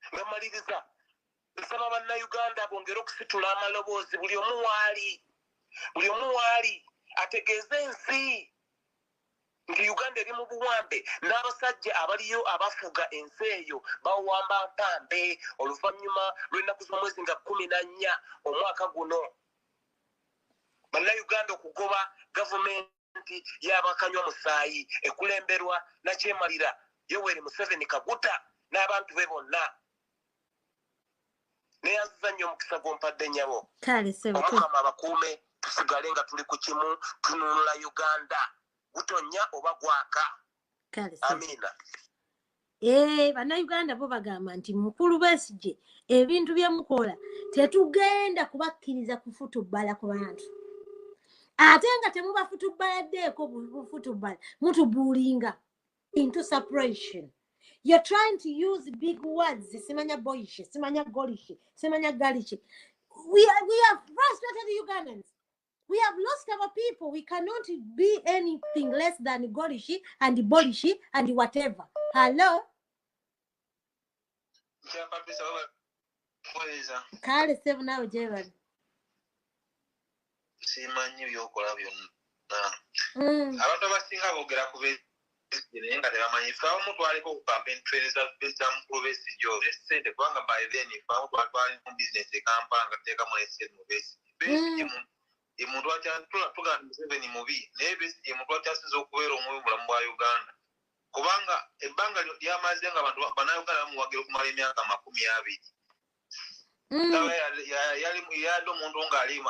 Ngamaliriza nsaba bannayuganda bongere okusitula amaloboozi buli omu waali ategeeze ensi nti Uganda eri mu buwambe n'abasajja abaliyo abafuga ensi eyo bawamba mpambe oluvannyuma lw'ennaku z'omwezi nga 14 omwaka guno. Bannayuganda okugoba gavumenti y'abakanywa musaayi ekulemberwa nakyemalira Yoweri Museveni Kaguta n'abantu be bonna. Neyanziza nnyo omukisa gw'ompadde nnyabo. Omukama abakuume tusigale nga tuli ku kimu tununula Uganda gutonya oba gwaka. Amina. Bannayuganda bo bagamba nti mukulu Besigye ebintu bye mukola tetugenda kubakkiriza kufutubbala ku bantu. Ate nga temubafutubbaladdeeko bufutubbala mutubuulinga into separation. You're trying to use big words. Simanya boyish, simanya golish, simanya galish. We are frustrated Ugandans. We have lost our people. We cannot be anything less than golish and boyish and whatever. Hello? Kale seven now, Jevan. Simanyi byokola byonna. Abantu abasinga boogera ku Besigye nga tebamanyi fe omuntu aliko ku campaign trails za mukulu Besigye ssente kubanga by then fe omuntu atwali mu business e Kampala nga teekamu essente mu Besigye. Omuntu tugamba Museveni mubi naye Besigye omuntu akyasinza okubeera omubi mu bulamu bwa Uganda kubanga ebbanga lyamaze nga abantu bannayuganda bamuwagira okumala emyaka 20. Yali omuntu ng'ali mu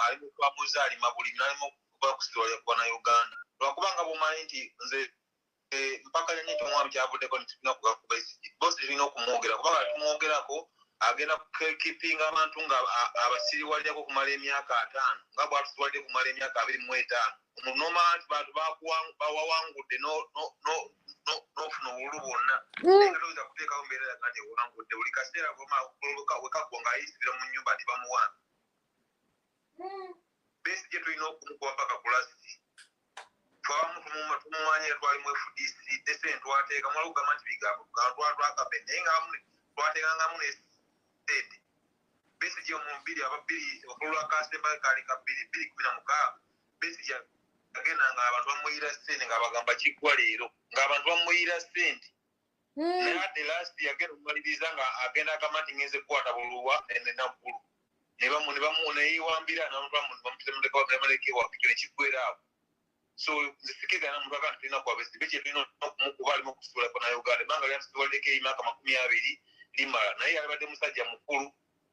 muzaalima buli n'alimu okuba kusitwalira ku bannayuganda lwakubanga bumanyi nti nze mpaka nyinyi tumwamu kyavuddeko nitulina kuba ku Besigye bose tulina okumwogera kubanga tumwogerako agenda kukipinga abantu nga abasiriwaliako okumala emyaka 5 nga bw'atusitwalidde kumala emyaka 25 omuntu n'omanya nti bantu bawawangudde n'ofuna obululu bwonna naye nga toyinza kuteekawo mbeera yaga nti ewangudde buli kaseera wekagwa ng'ayisibira mu nnyumba nti bamuwanga. Besigye tulina okumukuba paka ku lasti twabamu tumumanyi twali mu FDC desente twateeka mwala okugamba nti bigambo twakabe naye nga twateekangamu n'esente. Besigye omubiri ababiri okulu lwa kasemba kaali ka 216 Besigye agenda nga abantu bamuyira ssente nga bagamba kiggwa leero ng'abantu bamuyira ssente naye ate last yagenda okumaliriza nga agenda agamba nti ngenze kukwata buluwa enaggulu neyiwambira namutemutekewa ekyo nekiggwera awo. So nzisikiriza namuntu aga nti tulina kuba Besigye kye tulina okumukuba alimu okusitula Bannayuganda ebbanga lyatusibaleko emyaka 20 limala naye yalibadde musajja mukulu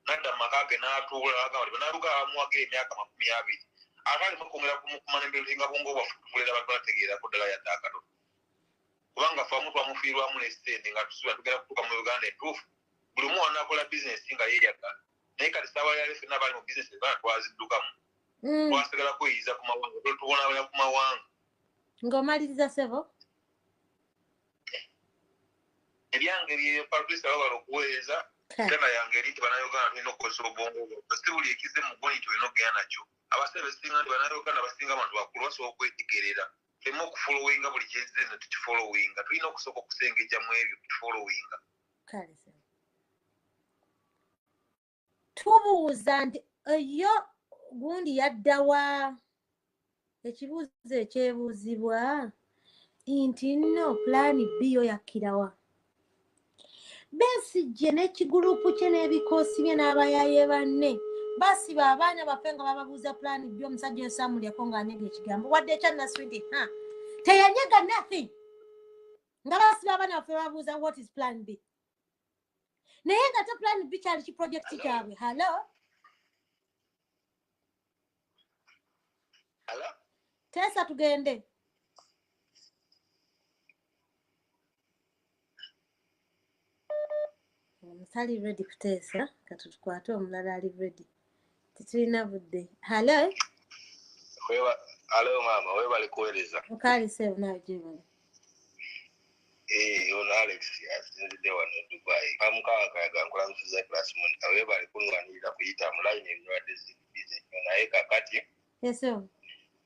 nadda mu maka ge n'atuula agamba nti Bannayuganda bamuwagira emyaka 20 ate alimu okwongera kumana embeera bongo obwafutubulira abantu bategeerako ddala yadde akatono kubanga fe omuntu amufiirwamu n'essente nga tusuubira tugenda kutuuka mu Uganda entuufu buli omu wanaakola bizinesi nga yeeyagala naye kati saaba yali ffenna abali mu bizinesi ebana twaziddukamu twasigala kweyiza ku mawanga tubonabona ku mawanga. Ng'omaliriza Sebo? Ebyange ebyo Patrice ababala okuweereza tena yange eri nti Bannayuganda tulina okukozesa obwongo bwaffe si buli ekize mu ggoni nti olina okugenda nakyo. Abasabe singa nti Bannayuganda basinga abantu bakulu basobola okwetegerera tuleme okufolowinga buli kyezze ne tukifolowinga tulina okusooka okusengejja mu ebyo tufolowinga. Tubuuza nti yo gundi yaddawa ekibuuzo ekyebuuzibwa nti nno pulaani B yo yakkirawa. Besigye n'ekigurupu kye n'ebikoosi bye n'abayaaye banne basiba abaana baffe nga bababuuza pulaani B omusajja oyo saamulyako ng'anyega ekigambo wadde ekyannaswinti teyanyega nothing nga basiba abaana baffe bababuuza what is plan B naye nga te plan B kyali kiprojekiti kyabwe. Hello? Tesa tugende. Omusali ready kuteesa katutukwate omulala ali ready tetulina budde. Hello Mama webale kuweereza okaalise nawe gyebale ono Alex asinzidde wano e Dubai kamukawakayaga nkulamusiza classmon webale kunwanirira kuyita mu line ebirwadde zibize naye kakati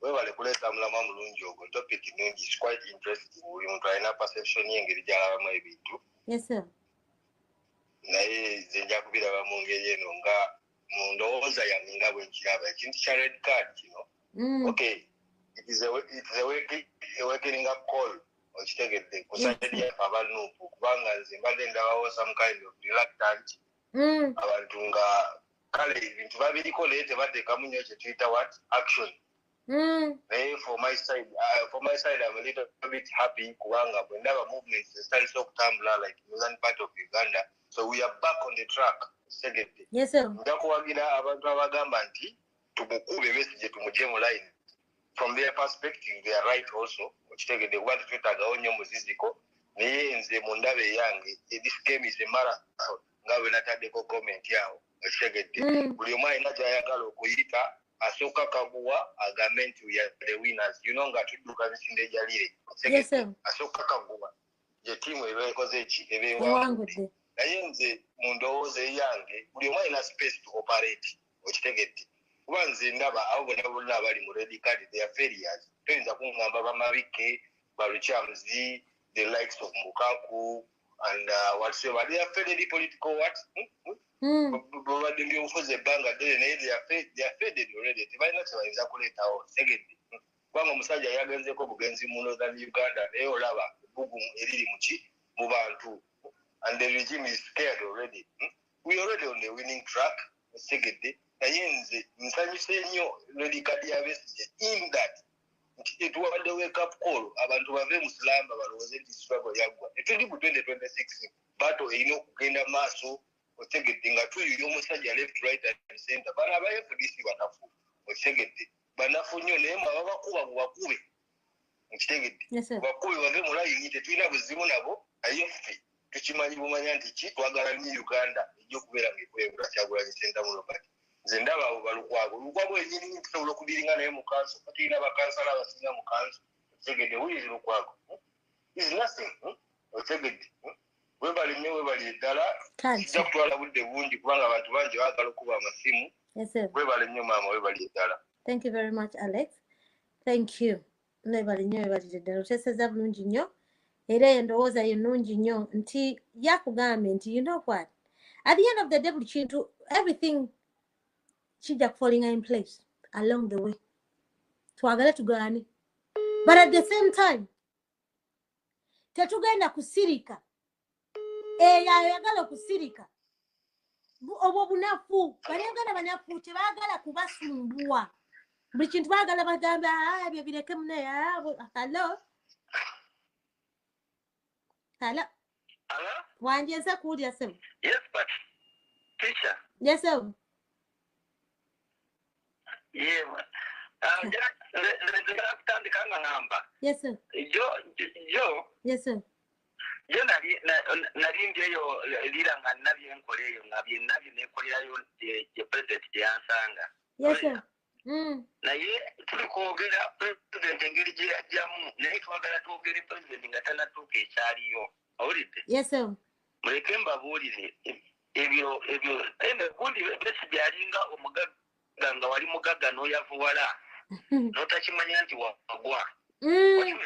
webale kuleeta mulama mulungi ogwo topic nungi is quite interesting buli muntu alina perception y'engeri gy'alabamu ebintu naye nze nja kubiraba mu ngeri eno nga mu ndowooza yange nga bwe nkiraba ekintu kya red card kino okay it is a wakening up call okitegedde kusajja yaffe abanuupu kubanga nze mbadde ndabawo some kind of reluctant abantu nga kale ebintu babiriko naye tebateekamu nnyo kye tuyita what action naye for my side I'm a little bit happy kubanga bwe ndaba movements ezitandise okutambula like northern part of Uganda so we are back on the track segedde nja kuwagira abantu abagamba nti tumukube Besigye tumugye mu line from their perspective they are right also okitegedde kuba tetwetaagawo nnyo muziziko naye nze mu ndabe yange this game is a marathon nga bwe nataddeko comment yawo okitegedde buli omu alina gy'ayagala okuyita asooka kaguwa agambe nti we are the winners nga tudduka misinde jalire asooka kaguwa ye tiimu eba ekoze ki eba ewangudde naye nze mu ndowooza yange buli omu alina space to operate okitegedde kuba nze ndaba abo bonna bonna abali mu red card they are failures toyinza kuŋŋamba bamabike balukyamzi the likes of Mukaku and whatsoever they are failed political what babadde mbyobufuzi ebbanga ddene naye they are faded already tebalina kyebayinza kuleetawo segedde kubanga omusajja yagenzeeko bugenzi mu northern Uganda naye olaba ebbugumu eriri muki mu bantu and the regime is scared already we already on the winning track segedde naye nze nsanyuse nnyo red card ya Besigye in that etuwadde wake up call abantu bave mu silamba balowooze nti struggle yaggwa etuli mu 2026 battle erina okugenda maaso otegedde nga tuyuya omusajja left right and center bana aba FDC banafu otegedde banafu nnyo naye ababakuba bubakube okitegedde bakube bave mu layini tetulina buzibu nabo naye ffe tukimanyi bumanya nti ki twagala nnyo Uganda ejja okubeera ng'ekwebula Kyagulanyi Ssentamu Robert nze ndaba abo balukwago enyini tusobola okubiringa naye mu kanso tulina bakansala abasinga mu kanso otegedde wiizi lukwago is nothing otegedde webali nnyo webali eddala kijja kutwala budde bungi kubanga abantu bangi baagala okuba amasimu webali nnyo maama webali eddala. Thank you very much Alex. Thank you. Webali nnyo webali eddala oteseza bulungi nnyo era endowooza yo nnungi nnyo nti yakugambye nti you know what at the end of the day buli kintu everything kijja falling in place along the way twagala tugaane but at the same time tetugenda kusirika ayagala okusirika obwo bunafu balengana banafu tebaagala kubasumbua buli kintu baagala bagamba ebyo bireke munaye hello wanjeza kuwulira sebo yes but teacher yes sebo yeah let's kutandika nga ngamba yes sir yes sir yo nali ndyeyo lira nga nabyenkola eyo nga byenabyo nekolerayo gye president gyeyansanga yes sir naye tuli kwogera president engeri gye yajjamu naye twagala twogere president nga tanatuuka ekyaliyo owulidde yes sir muleke mbabuulire ebyo gundi Besigye alinga omugagga nga wali mugagga n'oyavuwala n'otakimanya nti wagwa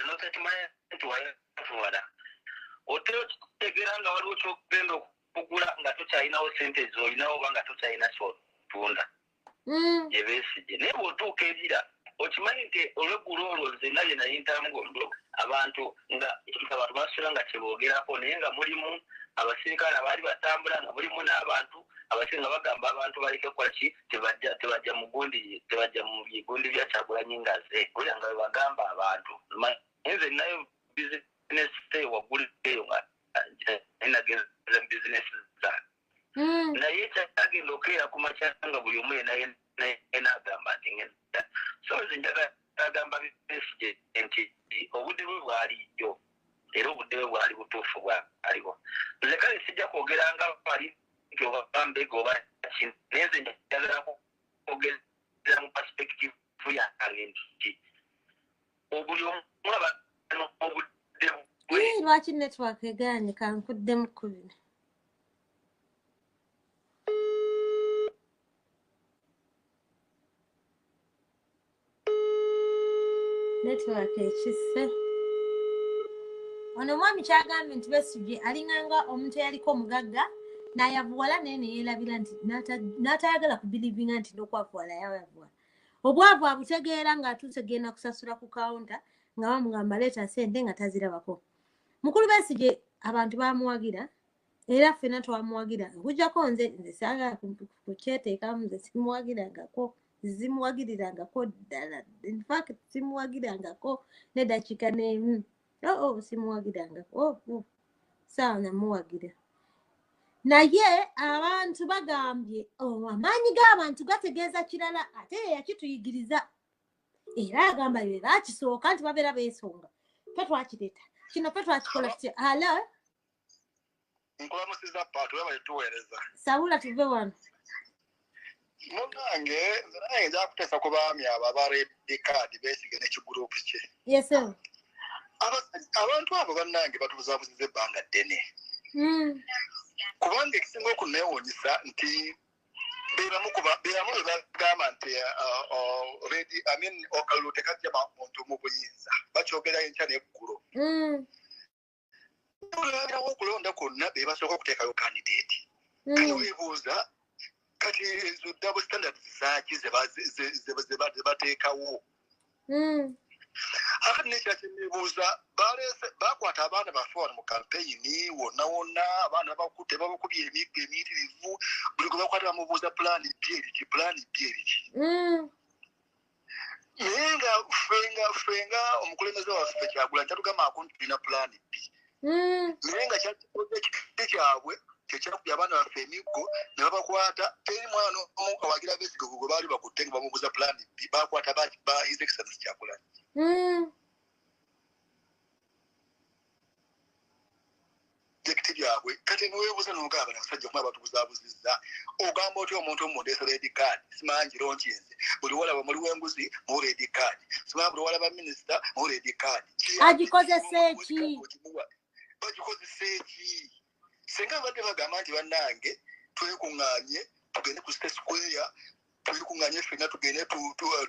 n'otakimanya nti wayavuwala otegeera nga waliwo kyokugenda okugula nga tokyalinawo sente z'olinawo oba nga tokyalina kyotunda gye Besigye naye bw'otuuka ebira okimanyi nti olweggulo olwo nze nabye nayintamu abantu abantu basula nga kyeboogerako naye nga mulimu abasirikale abaali batambula nga mulimu n'abantu abasinga bagamba abantu baleke kukola ki tebajja mu bigundi bya Kyagulanyi ngaze kulira nga bebagamba abantu nze nayo bizinesi waggulu eyo nga nageza bizinesi zange naye kyagenda okeera ku makya nga buli omu n'agamba nti ngenda so nze njagagamba Besigye nti obudde bwe bwaliyo era obudde bwe bwali butuufu bwaliwo nze kale sijja kwogeranga bali nti obambega oba kino naye nze njagala kwogera mu perspective yange nti buli omu aba n'obudde bwe lwaki network eganye kankuddemu ku bino network ekisse ono mwami kyagambye nti Besigye alinganga omuntu eyaliko omugagga n'ayavuwala naye neyeerabira nti n'atayagala kubirivinga nti n'okwavuwala yayavuwala obwavu abutegeera ng'atuuse genda kusasula ku kawunta nga bamugamba leeta sente nga tazirabako mukulu Besigye abantu bamuwagira era ffenna twamuwagira okuggyako nze saagala kukyeteekamu nze simuwagirangako zimuwagirirangako ddala in fact simuwagirangako n'eddakiika n'emu simuwagirangako saawa namuwagira naye abantu bagambye amaanyi g'abantu gategeeza kirala ate yakituyigiriza era agamba be bakisooka nti babeera beesonga fe twakireeta kino pe twakikola tutya. Hello? Nkulamusiza paatu weba yetuweereza. Sawula tuve wano. Munnange naye nja kuteesa ku baami abo aba red card beesige n'ekiguruupu kye. Yes, sir. Abantu abo bannange batubuzaabuziza ebbanga ddene. Kubanga ekisinga okuneewuunyisa nti beeramu bwe bagamba nti okalulu tekajja muntu mu buyinza bakyogera enkya n'eggulo. Olabirawo okulonda kwonna be basooka okuteekayo kandidate. Kati weebuuza kati ezo double standards zaaki ze bateekawo. Ate nekyakineebuuza bakwata abaana baffe wano mu kampeyini wonna abaana bakutte babakubye emiggo emiyitirivu buli gwe bakwata bamubuuza pulaani bbi eriki. Naye nga fenga omukulembeze waffe Kyagulanyi tatugamba nti tulina pulaani bbi. Naye nga kyakikoze ekitete kyabwe kyekyakuba abaana baffe emiggo ne babakwata teri mwana omu awagira Besigye gwe baali bakutte nga bamubuuza pulaani bbi bakwata ba His Excellency Kyagulanyi. Jekiti byabwe kati niweebuuza n'ogamba abasajja omwe abatubuzaabuzizza ogamba otya omuntu omumundeesa red card simanyi ronki nze buli walaba muli w'enguzi mu red card simanyi buli walaba minisita mu red card agikozesa eki bagikozesa eki singa abadde bagamba nti bannange twekuŋŋaanye tugende ku State Square twekuŋŋaanye ffenna tugende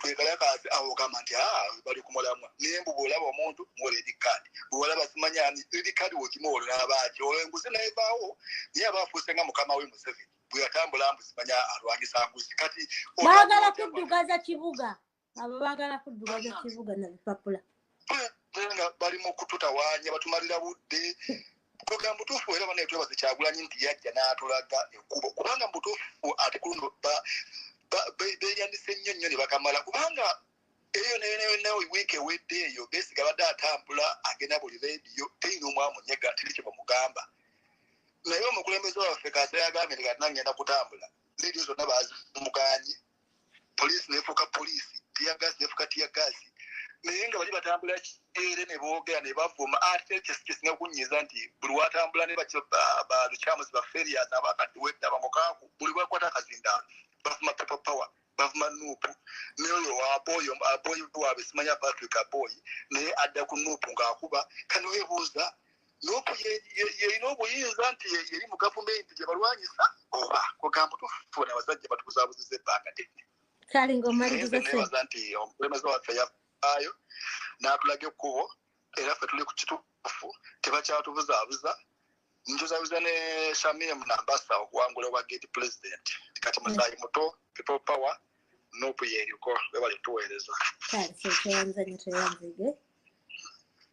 twekalakaasi awo ogamba nti bali ku mulamwa naye mbu bw'olaba omuntu mu red card bw'olaba simanyani red card wokimuwolo n'abaaki olwo enguzi naevaawo naye abaafuuse nga mukama we Museveni bwe yatambula mbu simanya alwanyisa nguzi kati baagala kuddugaza kibuga abo baagala kuddugaza kibuga na bipapula nga bali mu kututawaanya batumalira budde kugamba butuufu era banaye twebaze Kyagulanyi nti yajja n'atulaga ekkubo kubanga mubutuufu ate kuluno beeyandise nnyo ne bakamala kubanga eyo nayo wiiki ewedde eyo Besigye abadde atambula agenda buli rediyo terina omu amunyega teri kye bamugamba naye omukulembeze waffe Kaasa yagambye nti kati ngenda kutambula rediyo zonna bazimuganye poliisi neefuuka poliisi tiyagaasi neefuuka tiyagaasi naye nga bali batambula kyere ne boogera ne bavuma ate kyesinga kunyiza nti buli watambula ne balukyamuzi baferias abakaddiwedde abamukaaku buli bwakwata akazindaalo bavuma People Power bavuma Nuupu n'oyo aboyi waabwe simanya Patrick Aboyi naye adda ku Nuupu ng'akuba kano weebuuza Nuupu yerina obuyinza nti yeri mu gavumenti gye balwanyisa oba kugamba tufuna abasajja batubuzaabuziza ebbanga ddene kale ng'omaliriza nebaza nti omukulembeze waffe yafaayo n'atulaga ekkubo era ffe tuli ku kituufu tebakyatubuzaabuza njuzaabuza ne Shamim Nambasa okuwangula obwa gate president kati musaayi muto People Power Nuupu yeriko bebali tuweereza kale kyeyanzanye tweyanzige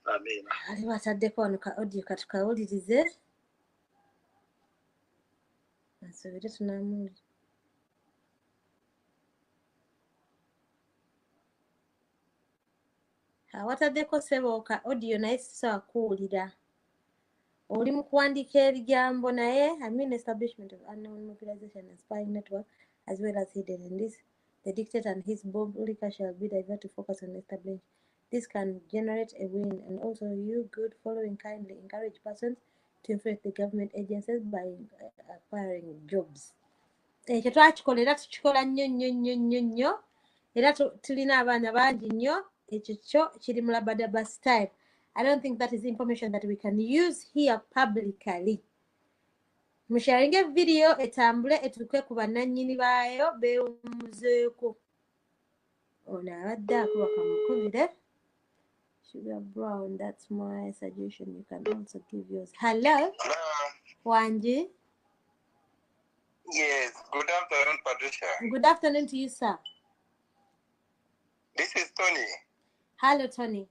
amina ali bataddeko wano ka audio katukawulirize nsuubire tunamuwulira awataddeko ssebo ka audio naye sisobola kuwulira oli mu kuwandiika ebigambo naye establishment of unknown mobilization and spying network as well as hidden in this the dictator and his publica shall be diverted to focus on establishment. This can generate a win, and also you good following kindly encourage persons to influence the government agencies by acquiring jobs. Ekyo twakikolera tukikola nnyo era tulina abaana bangi nnyo ekyo kyo kiri mu Labadaba style. I don't think that is information that we can use here publicly. Musharinge video etambule etuke ku bannannyini baayo beewumuzeeko. Ono abadde akuba kamukubire. Sugar brown, that's my suggestion. You can also give yours. Hello? Wanji? Yes, good afternoon, Patricia. Good afternoon to you, sir. This is Tony. Hello, Tony.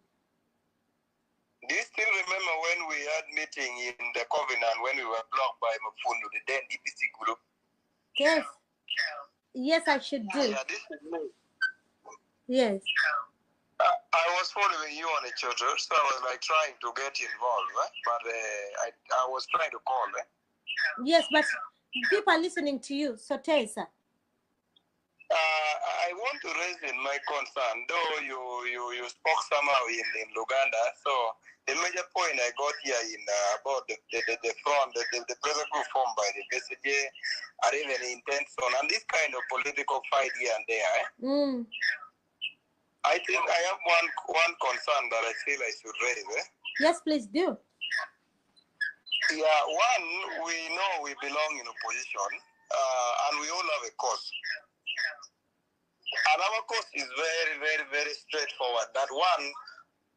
Do you still remember when we had meeting in the Covenant when we were blocked by Mafundu, the then DPC group? Yes. Yes, I should do. Yeah, this is me. Yes. I was following you on a Twitter, so I was like trying to get involved, right? But I was trying to call. Yes, but people are listening to you, so tell us, sir. I want to raise in my concern, though you spoke somehow in Luganda, so the major point I got here in about the front, the present group formed by the BCJ are even intense on, and this kind of political fight here and there. I think I have one concern that I feel I should raise. Yes, please do. Yeah, one, we know we belong in opposition, and we all have a cause. And our cause is very, very, very straightforward. That one,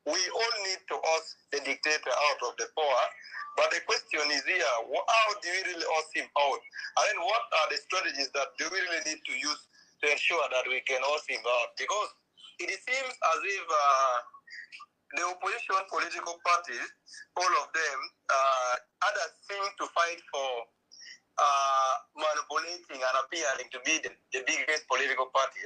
we all need to oust the dictator out of the power. But the question is here, how do we really oust him out? And then what are the strategies that do we really need to use to ensure that we can oust him out? Because it seems as if the opposition political parties, all of them, others seem to fight for manipulating and appearing to be the biggest political party.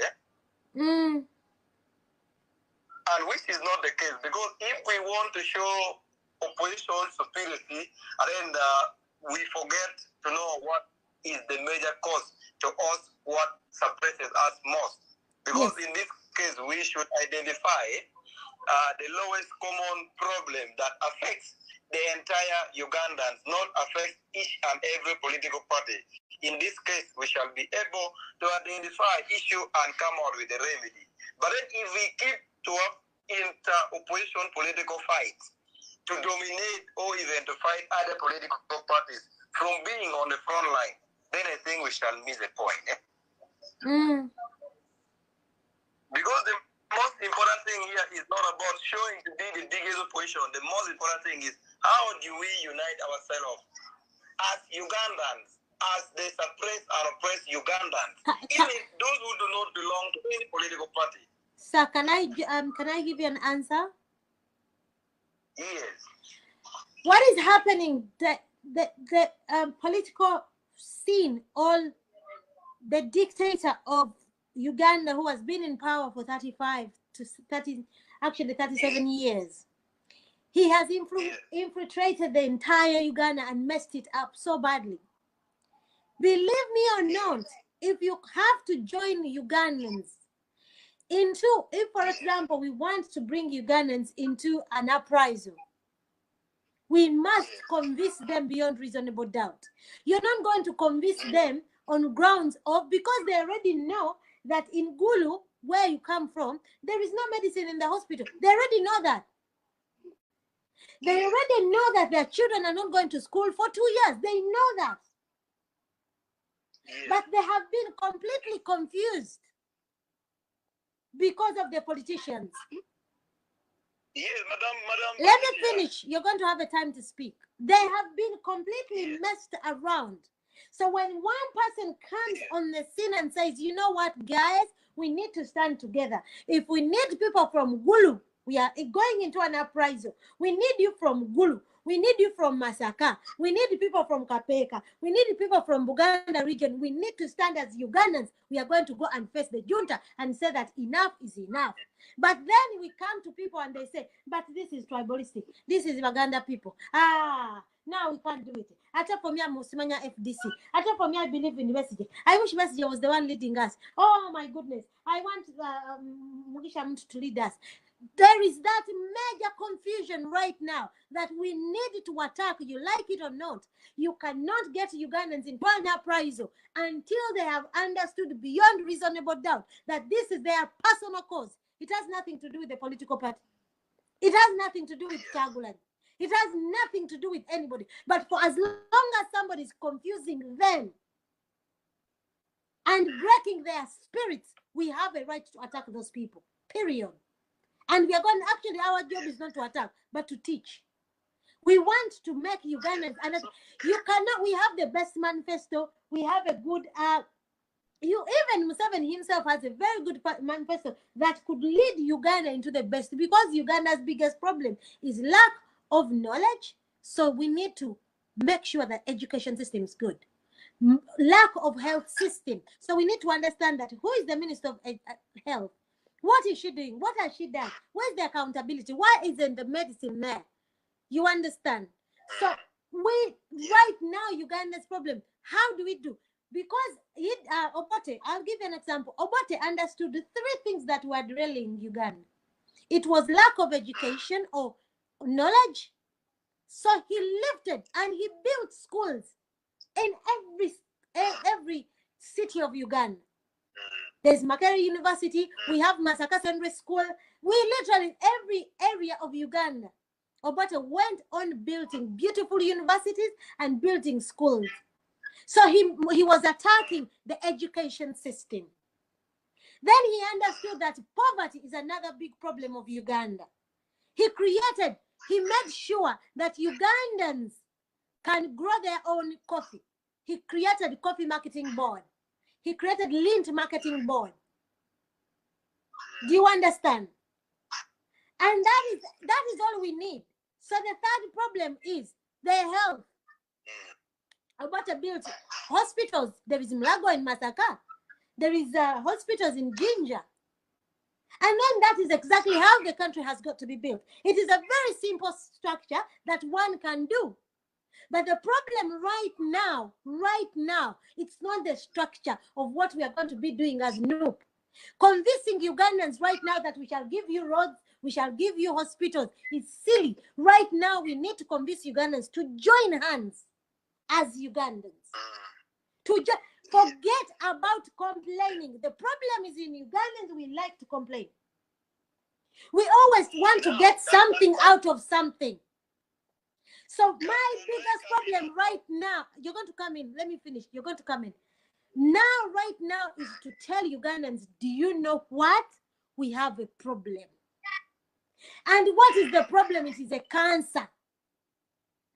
And which is not the case, because if we want to show opposition superiority, and then we forget to know what is the major cause to us, what suppresses us most. Because in this case, we should identify the lowest common problem that affects the entire Ugandans, not affects each and every political party. In this case, we shall be able to identify issue and come out with a remedy. But then if we keep to inter-opposition political fights to dominate or even to fight other political parties from being on the front line, then I think we shall miss the point. Because the most important thing here is not about showing to be the biggest opposition. The most important thing is how do we unite ourselves as Ugandans, as the suppressed and oppressed Ugandans, even those who do not belong to any political party. Sir, can I give you an answer? Yes. What is happening? The political scene, all the dictator of Uganda, who has been in power for 37 years, he has infiltrated the entire Uganda and messed it up so badly. Believe me or not, if you have to join Ugandans into, if for example, we want to bring Ugandans into an uprising, we must convince them beyond reasonable doubt. You're not going to convince them on grounds of, because they already know that in Gulu, where you come from, there is no medicine in the hospital. They already know that. They already know that their children are not going to school for 2 years. They know that. But they have been completely confused because of the politicians. Yes, madam. Let me finish. You're going to have a time to speak. They have been completely messed around. So when one person comes on the scene and says, you know what, guys, we need to stand together. If we need people from Gulu, we are going into an uprising. We need you from Gulu. We need you from Masaka. We need people from Kapeka. We need people from Buganda region. We need to stand as Ugandans. We are going to go and face the junta and say that enough is enough. But then we come to people and they say, but this is tribalistic. This is Uganda people. Now we can't do it. After for me, I'm Musimanya FDC. After for me, I believe in Besige. I wish Besige was the one leading us. Oh my goodness. I want Mugisha to lead us. There is that major confusion right now that we need to attack, you like it or not. You cannot get Ugandans in one uprising until they have understood beyond reasonable doubt that this is their personal cause. It has nothing to do with the political party. It has nothing to do with Chagulan. It has nothing to do with anybody. But for as long as somebody is confusing them and breaking their spirits, we have a right to attack those people. Period. And we are going, actually, our job is not to attack, but to teach. We want to make Ugandans, and you cannot, we have the best manifesto, we have a good, even Museveni himself has a very good manifesto that could lead Uganda into the best, because Uganda's biggest problem is lack of knowledge. So we need to make sure that education system is good. Lack of health system. So we need to understand that who is the Minister of Health? What is she doing? What has she done? Where's the accountability? Why isn't the medicine there? You understand? So right now, Uganda's problem, how do we do? Because Obote, I'll give you an example. Obote understood the 3 things that were derailing Uganda. It was lack of education or knowledge. So he lifted and he built schools in every city of Uganda. There's Makerere University, we have Masaka Secondary School. We literally, every area of Uganda, Obote went on building beautiful universities and building schools. So he was attacking the education system. Then he understood that poverty is another big problem of Uganda. He made sure that Ugandans can grow their own coffee. He created coffee marketing board. He created lint marketing board. Do you understand? And that is all we need. So the third problem is their health. About built hospitals. There is Mlago in Masaka. There is hospitals in Jinja. And then that is exactly how the country has got to be built. It is a very simple structure that one can do. But the problem right now, it's not the structure of what we are going to be doing as NUP. Convincing Ugandans right now that we shall give you roads, we shall give you hospitals, it's silly. Right now, we need to convince Ugandans to join hands as Ugandans. Forget about complaining. The problem is in Ugandans, we like to complain. We always want to get something out of something. So my biggest problem right now, you're going to come in. Let me finish. You're going to come in. Now, right now, is to tell Ugandans, do you know what? We have a problem. And what is the problem? It is a cancer.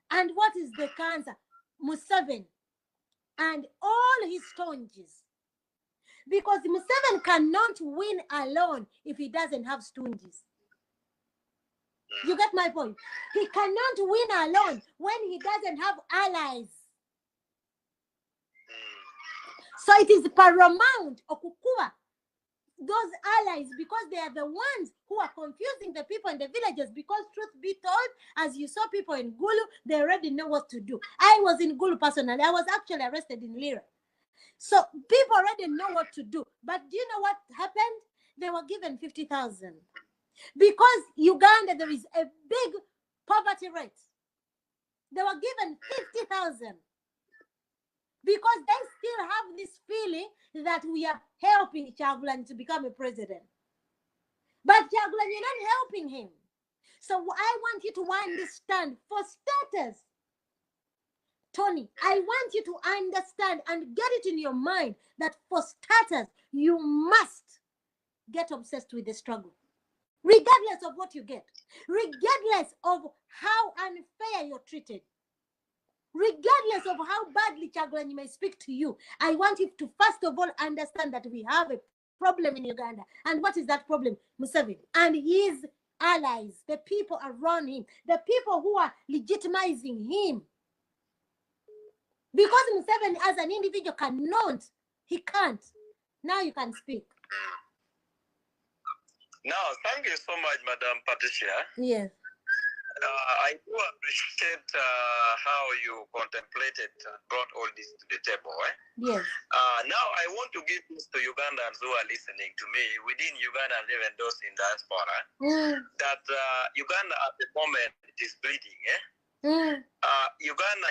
And what is the cancer? Museveni and all his stooges. Because Museveni cannot win alone if he doesn't have stooges. You get my point? He cannot win alone when he doesn't have allies. So it is paramount, Okukua, those allies, because they are the ones who are confusing the people in the villages. Because truth be told, as you saw people in Gulu, they already know what to do. I was in Gulu personally. I was actually arrested in Lira. So people already know what to do. But do you know what happened? They were given 50,000. Because Uganda, there is a big poverty rate. They were given 50,000. Because they still have this feeling that we are helping Kyagulanyi to become a president. But Kyagulanyi, you're not helping him. So I want you to understand, for starters, Tony, I want you to understand and get it in your mind that for starters, you must get obsessed with the struggle. Regardless of what you get. Regardless of how unfair you're treated. Regardless of how badly Kyagulanyi may speak to you, I want you to first of all understand that we have a problem in Uganda. And what is that problem? Museveni and his allies, the people around him, the people who are legitimizing him. Because Museveni as an individual cannot, he can't. Now you can speak. Now, thank you so much, Madam Patricia. Yes. I do appreciate how you contemplated and brought all this to the table. Yes. Now, I want to give this to Ugandans who are listening to me within Uganda and even those in diaspora, that Uganda at the moment it is bleeding. Uganda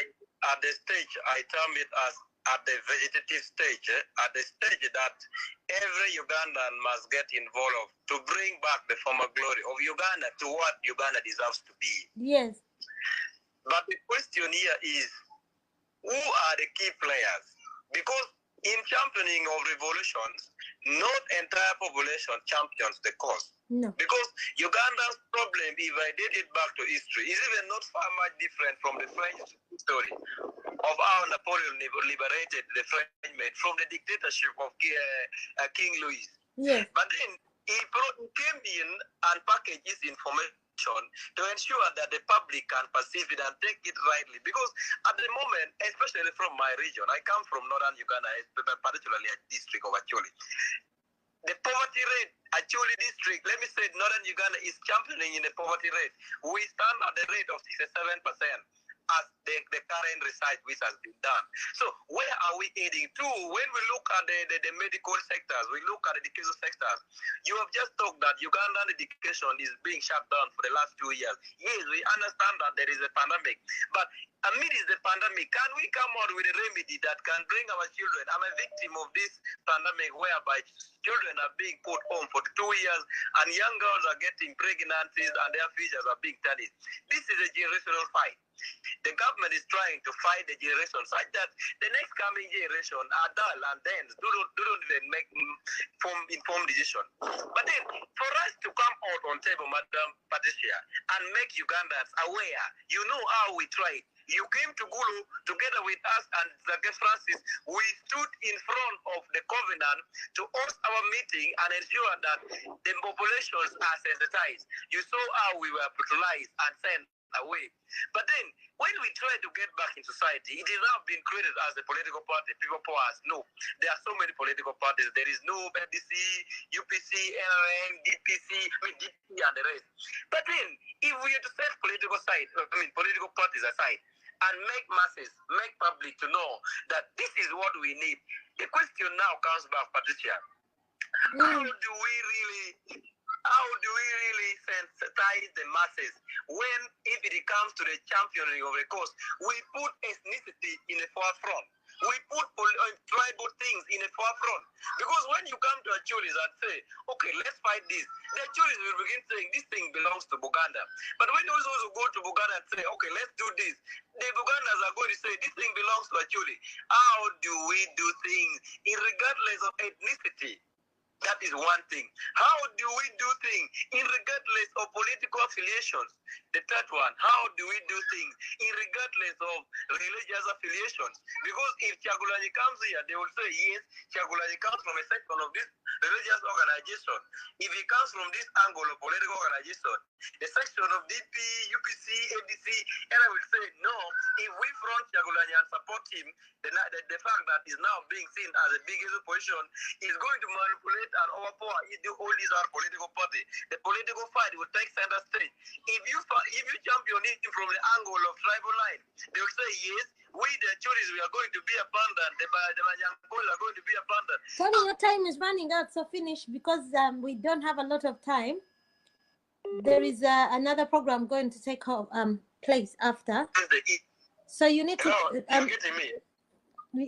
at the stage, I term it as at the vegetative stage, at the stage that every Ugandan must get involved to bring back the former glory of Uganda to what Uganda deserves to be. Yes. But the question here is, who are the key players? Because in championing of revolutions, not entire population champions the cause. No. Because Uganda's problem, if I did it back to history, is even not far much different from the French story of how Napoleon liberated the Frenchmen from the dictatorship of King Louis. Yes. But then he came in and packaged his information to ensure that the public can perceive it and take it rightly. Because at the moment, especially from my region, I come from northern Uganda, particularly a district of Acholi. The poverty rate, Acholi district, let me say northern Uganda is championing in the poverty rate. We stand at the rate of 67%. as the current research which has been done. So where are we heading to? When we look at the medical sectors, we look at the education sectors, you have just talked that Ugandan education is being shut down for the last 2 years. Yes, we understand that there is a pandemic, but amidst the pandemic, can we come out with a remedy that can bring our children? I'm a victim of this pandemic whereby children are being put home for 2 years and young girls are getting pregnancies and their futures are being tarnished. This is a generational fight. The government is trying to fight the generation such that the next coming generation are dull and then don't even make informed decision. But then for us to come out on table, Madam Patricia, and make Ugandans aware, you know how we tried. You came to Gulu together with us and Zake Francis. We stood in front of the covenant to host our meeting and ensure that the populations are sensitized. You saw how we were brutalized and sent away. But then, when we try to get back in society, it is now being created as a political party. People for us, no. There are so many political parties. There is no NDC, UPC, NRM, DPC, DP, and the rest. But then, if we are to set political parties aside, and make masses, make public to know that this is what we need. The question now comes back, Patricia. How do we really sensitize the masses when, if it comes to the championing of the cause, we put ethnicity in the forefront? We put tribal things in the forefront. Because when you come to a Achulis and say, okay, let's fight this, the Achulis will begin saying this thing belongs to Buganda. But when you also go to Buganda and say, okay, let's do this, the Bugandas are going to say this thing belongs to Achuli. How do we do things regardless of ethnicity? That is one thing. How do we do things regardless of political affiliations? The third one, how do we do things regardless of religious affiliations? Because if Chagulanyi comes here, they will say, yes, Chagulanyi comes from a section of this religious organization. If he comes from this angle of political organization, the section of DP, UPC, ADC, and I will say, no, if we front Chagulanyi and support him, the fact that he's now being seen as a biggest opposition is going to manipulate and overpower all these are political party. The political fight will take center stage. If you champion it from the angle of tribal line, they will say, yes, we the Achulis, we are going to be abandoned. The Manyankol are going to be abandoned. Tony, your time is running out, so finish because we don't have a lot of time. There is another program going to take place after. So you need to... you're getting me?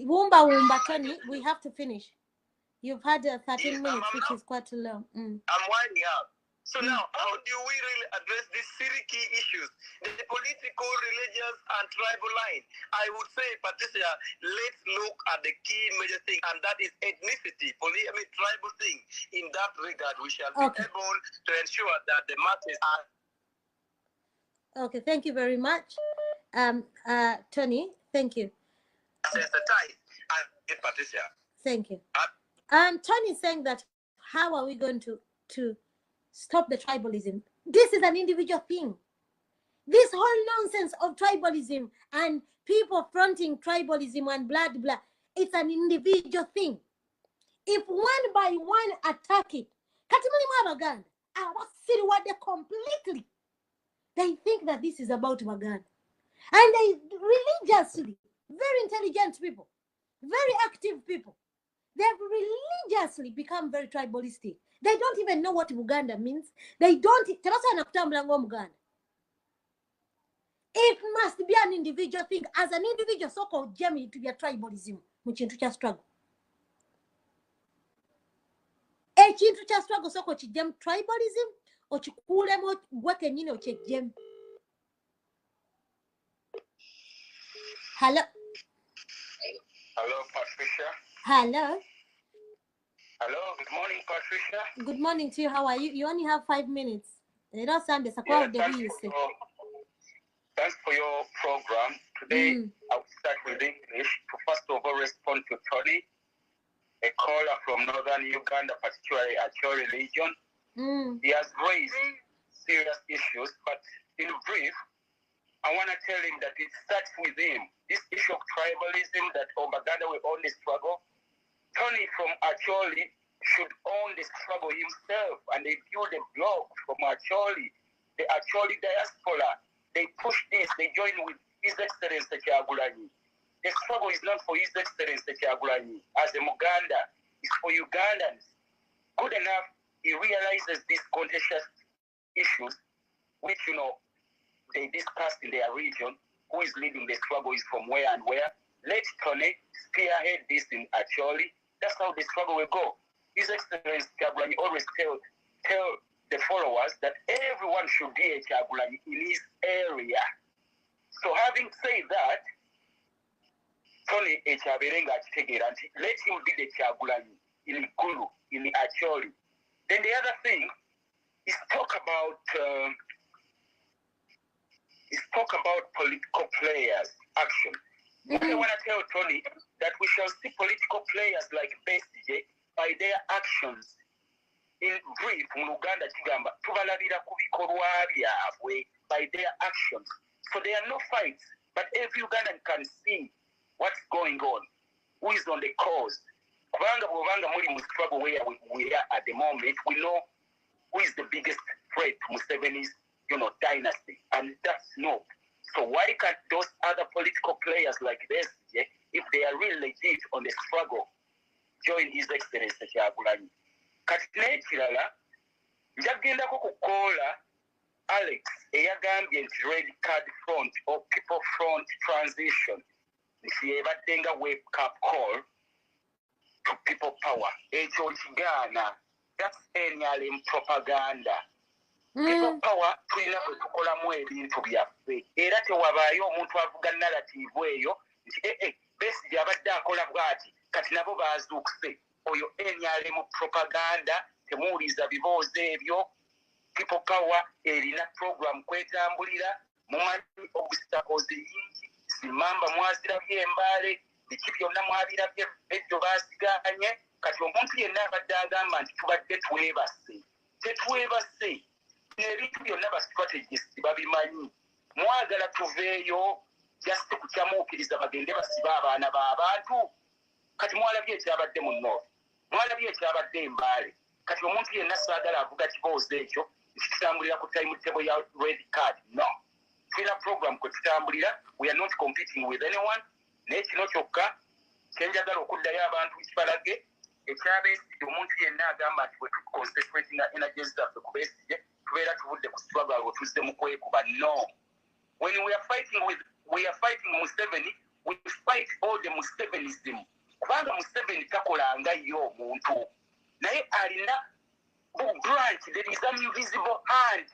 Wumba, Tony, we have to finish. You've had 13 minutes, which is quite too long. I'm winding up. So now, how do we really address these three key issues? The political, religious, and tribal line. I would say, Patricia, let's look at the key major thing, and that is ethnicity, tribal thing. In that regard, we shall be able to ensure that the masses are... Okay, thank you very much. Tony, thank you. Sensitized, and Patricia. Thank you. Tony is saying that how are we going to stop the tribalism? This is an individual thing. This whole nonsense of tribalism and people fronting tribalism and blah, blah, it's an individual thing. If one by one attack it, completely, they think that this is about Maganda. And they religiously, very intelligent people, very active people, they've religiously become very tribalistic. They don't even know what Uganda means. They don't. It must be an individual thing. As an individual, so-called Jamie to be a tribalism, which into just struggle. Chintu cha struggle so-called Jam tribalism, or Chikulemo, Wakenino, Jam. Hello. Hello, Patricia. Hello. Hello, good morning, Patricia. Good morning to you. How are you? You only have 5 minutes. They don't sound the Thanks for your program. Today, I'll start with English to first of all respond to Tony, a caller from northern Uganda, particularly Acholi region. He has raised serious issues, but in brief, I want to tell him that it starts with him. This issue of tribalism that Baganda will only struggle. Tony from Acholi should own the struggle himself, and they build a blog from Acholi, the Acholi diaspora. They push this, they join with His Excellency Kyagulanyi. The struggle is not for His Excellency Kyagulanyi as a Muganda. It's for Ugandans. Good enough, he realizes these contentious issues, which, they discussed in their region. Who is leading the struggle is from where and where. Let Tony spearhead this in Acholi. That's how the struggle will go. His Excellency Kyagulanyi always tell the followers that everyone should be a Kyagulanyi in his area. So having said that, Tony Echaberenga Chitegera, let him be the Kyagulanyi in Gulu, in Acholi. Then the other thing is talk about political players' action. I want to tell Tony that we shall see political players like Besigye by their actions. In brief, in Uganda, tubalabira ku bikorwa byabwe by their actions. So there are no fights, but every Ugandan can see what's going on, who is on the cause. Kubanga muri mu struggle where we are at the moment, we know who is the biggest threat to Museveni's, dynasty, and that's no. So why can't those other political players like this, if they are really legit on the struggle, join His Excellency Kyagulanyi? Katine kirala njagendako kukola Alex eyagambye nti red card front or people front transition nti nga wake up call to people power. Ekyo kigana. That's NRM propaganda. People power tulina bwe tukolamu ebintu byaffe era tewabaayo omuntu avuga narrative eyo nti Besigye abadde akola bw'ati kati nabo baazuukuse. Oyo NRM propaganda, temuwuliza biboozi ebyo. People power erina program kwetambulira, mumanyi obstacles nyingi, zimamba mwazirabye embaale, biki byonna mwabirabye eddo baasiganye. Kati omuntu yenna abadde agamba nti tubadde twebase. Tetwebase. N'ebintu byonna ba strategist babimanyi. Mwagala tuveeyo just kukyamuukiriza bagende basiba abaana b'abantu. Kati mwalabye ekyabadde mu North. Mwalabye ekyabadde embaale. Kati omuntu yenna saagala avuga kiboozi ekyo kitambulira ku timetable ya red card. No. Tulina program kwe tutambulira. We are not competing with anyone. Naye kino kyokka kyenjagala okuddayo abantu kibalage ekyabeesigye omuntu yenna agamba nti bwe tuconcentrating energies zaffe ku Besigye tubeera tuvudde ku struggle alwo tuzze mu kwekuba. No. When we are fighting Museveni, we fight all the Musevenism. Kubanga Museveni takola nga ye omuntu. Naye alina branch, there is an invisible hand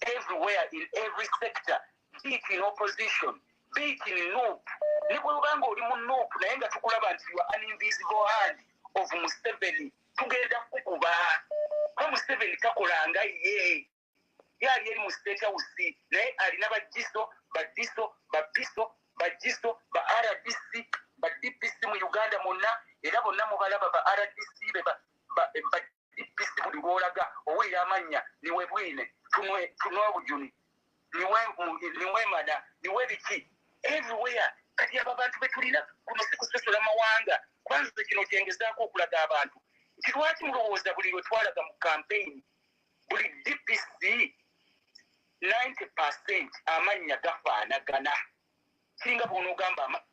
everywhere in every sector, be it in opposition, be it in NUP. Ne bw'obanga oli mu NUP naye nga tukulaba nti you are an invisible hand of Museveni, tugenda kukuba. Kuba Museveni takola nga ye. Yali eri mu State House naye alina bagiso, badiso, babiso, bagiso, ba RDC, ba DPC mu Uganda monna, era bonna mubalaba ba RDC ba DPC buli lwolaga owulira amannya niwe Bwine, tunwa Bujuni, niwe Mada, niwe biki, everywhere. Kati aba bantu betulina kuno si kusosola mawanga. Kwanza kino kyengezaako okulaga abantu nti lwaki mulowooza buli lwe twalaga mu campaign buli DPC 90% amannya gafaanagana. Kiringa bw'onoogamba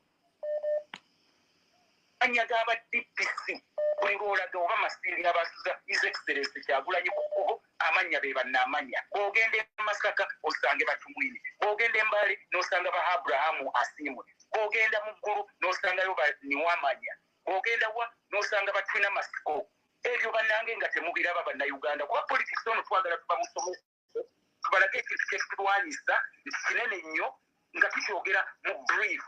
amanya g'aba DPC buli lwolaga oba Masiri abasuza His Excellency Kyagulanyi ku kkubo amannya be bannaamanya. Bw'ogenda e Masaka osange Batumwine, bw'ogenda e Mbale n'osanga ba Abrahamu Asimwe, bw'ogenda mu Ggulu n'osangayo Niwamanya, bw'ogenda wa n'osanga Batwina Masiko. Ebyo bannange nga temubiraba bannayuganda. Kuba politics ono twagala tuba musomesa tubalage ekintu kyetulwanyisa nti kinene nnyo nga tukyogera mu brief.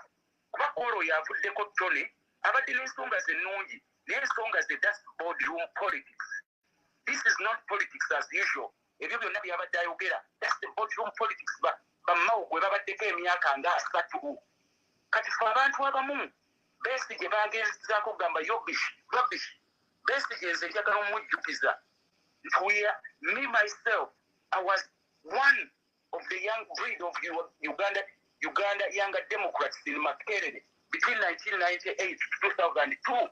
Kuba Kolo yavuddeko Tony abadde n'ensonga ze nnungi naye ensonga ze that's boardroom politics. This is not politics as usual. Ebyo byonna byabadde ayogera that's the boardroom politics. Bammawo gwe babaddeko emyaka nga 3. Kati fe abantu abamu Besigye bagenzaako kugamba rubbish. Besigye nze njagala omujjukiza nti me myself I was one of the young breed of Uganda Younger Democrats in Makerere between 1998 to 2002.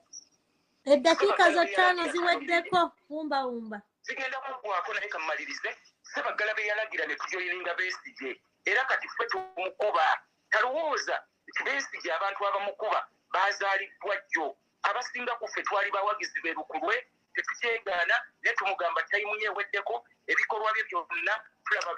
Eddakiika zo 5 ziweddeko wumba. Zigenda kugwako naye kamalirize Ssebaggala be yalagira ne tujoyininga Besigye era kati ffe tumukuba talowooza Besigye abantu abamukuba bazaalibbwa jjo abasinga ku ffe twali bawagizi beerukulwe tetukyegaana naye tumugamba tayimu yeeweddeko ebikolwa bye byonna tulaba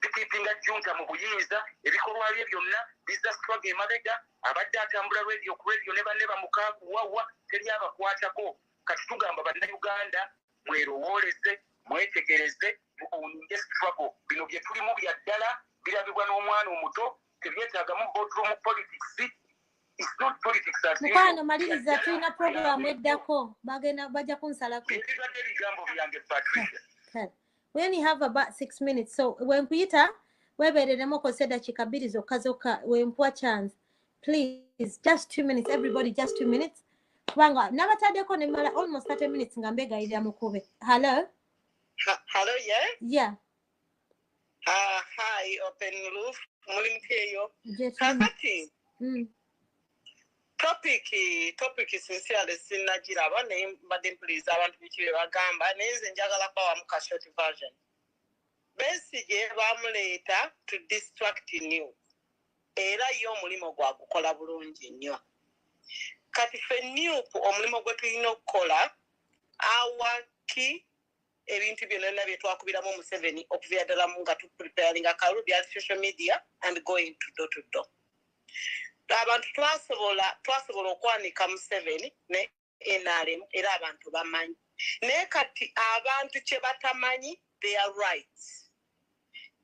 bikipinga junta mu buyinza ebikolwa bye byonna biza struggle emabega abadde atambula radio ku radio ne banne bamukaakuwawa teri abakwatako kati tugamba bannayuganda mwerowooleze mwetegereze mukuwuninge struggle bino bye tulimu bya ddala birabibwa n'omwana omuto tebyetaagamu boardroom politics. It's not politics as Mukwano maliriza tulina program eddako bajja kunsalako. We only have about 6 minutes, so when nkuyita weebereremu okozesa eddakiika 2 zokka zokka wempuwa chance please just 2 minutes everybody just 2 minutes kubanga nabataddeko ne mala almost 30 minutes nga mbegayirira mukube. Hello yeah hi open roof mulimpeyo kakati topic sincerely sinagiraba naye mbadde mpuliriza abantu biki bye bagamba naye nze njagala kubawamu ka short version. Besigye bamuleeta to distract news era ye omulimu gwagukola bulungi nnyo. Kati ffe NUP omulimo gwe tulina okukola awaki ebintu byonna bye twakubiramu Museveni okuviira ddala mu nga tupreparing akaludi at social media and going to door to door. Abantu twasobola okwanika Museveni ne NRM era abantu bamanyi. Naye kati abantu kye batamanyi their rights.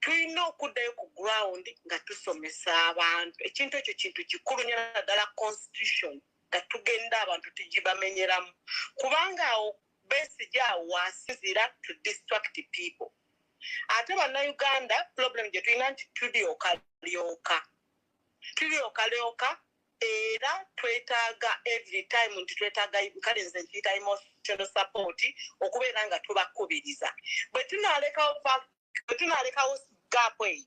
Tulina okuddayo ku ground nga tusomesa abantu. Ekintu ekyo kintu kikulu nnyo naddala constitution nga tugenda abantu tugibamenyeramu. Kubanga awo Besigye wasinzira to distract people. Ate bannayuganda problem gye tulina nti tulyoka era twetaaga every time nti twetaaga kale nze nkiyita emotional support okubeera nga tubakubiriza. Bwe tunaalekawo gap eyo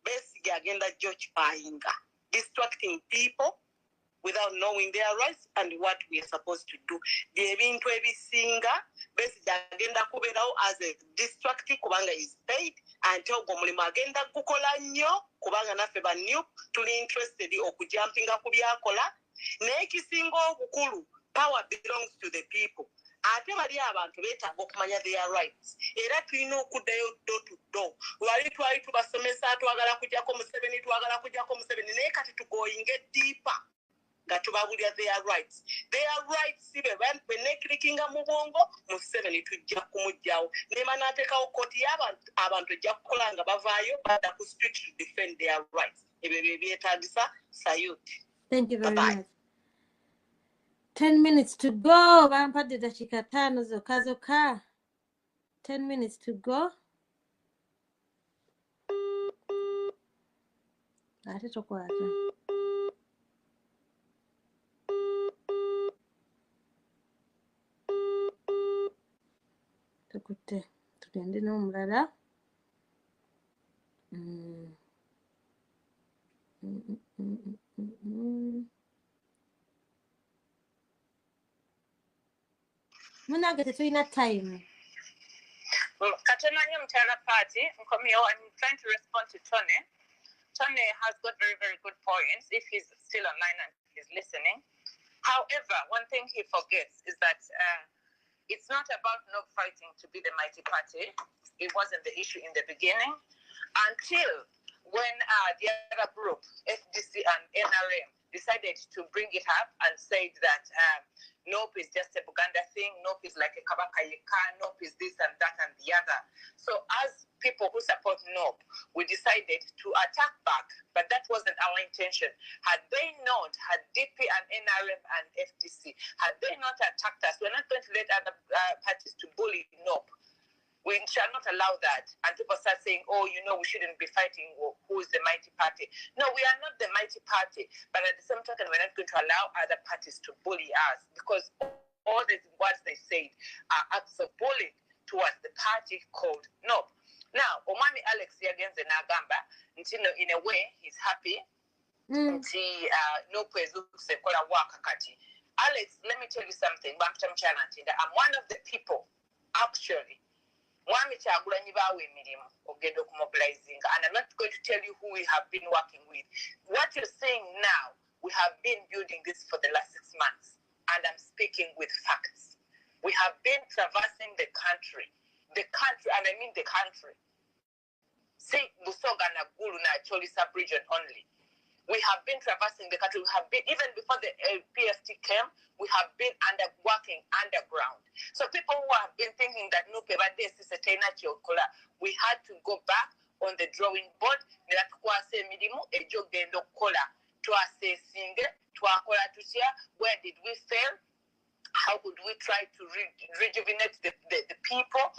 Besigye agenda gyokipayinga distracting people without knowing their rights and what we are supposed to do. Ebintu ebisinga Besigye agenda kubeerawo as a distract kubanga is paid ate ogwo omulimu agenda gukola nnyo kubanga naffe ba NUP tuli interested okujampinga ku byakola naye ekisinga obukulu power belongs to the people. Ate bali abantu beetaaga okumanya their rights era tulina okuddayo door to door. Lwali twali tubasomesa twagala kujjako Museveni naye kati tugoyinge deeper nga tubabulira their rights si be nekirikinga Muwonge Museveni tujja kumugjawo nema n'ateekawo kooti y'abantu ejja kukola nga bavaayo badda ku street to defend their rights. Ebyo bye byetaagisa salute. Thank you very much. 10 minutes to go. Bampadde dakika 5 zokka. 10 minutes to go. Ate tokwata. Tukutte tugende n'omulala. Munange tetulina time. Katonanye Mutala Party, I'm trying to respond to Tony. Tony has got very, very good points if he's still online and he's listening. However, one thing he forgets is that it's not about not fighting to be the mighty party. It wasn't the issue in the beginning until when the other group, FDC and NRM, decided to bring it up and said that NOP is just a Buganda thing, NOP is like a Kabaka Yeka, NOP is this and that and the other. So as people who support NOP, we decided to attack back, but that wasn't our intention. Had they not, had DP and NRM and FDC, had they not attacked us, we're not going to let other parties to bully NOP. We shall not allow that. And people start saying, oh, you know, we shouldn't be fighting who is the mighty party. No, we are not the mighty party. But at the same time, we're not going to allow other parties to bully us because all the words they said are acts of bullying towards the party called NOP. Now, Omani Alex against the Nagamba, in a way, he's happy. NOP is Alex, let me tell you something. I'm one of the people, actually, Mwami Kyagulanyi bawe emirimu ogenda okumobilizing, and I'm not going to tell you who we have been working with. What you're saying now, we have been building this for the last 6 months, and I'm speaking with facts. We have been traversing the country, and I mean the country. See, Busoga na Gulu na Choli sub-region only. We have been traversing the country. We have been, even before the PFT came, we have been working underground. So people who have been thinking that no, we had to go back on the drawing board. Where did we fail? How could we try to rejuvenate the people?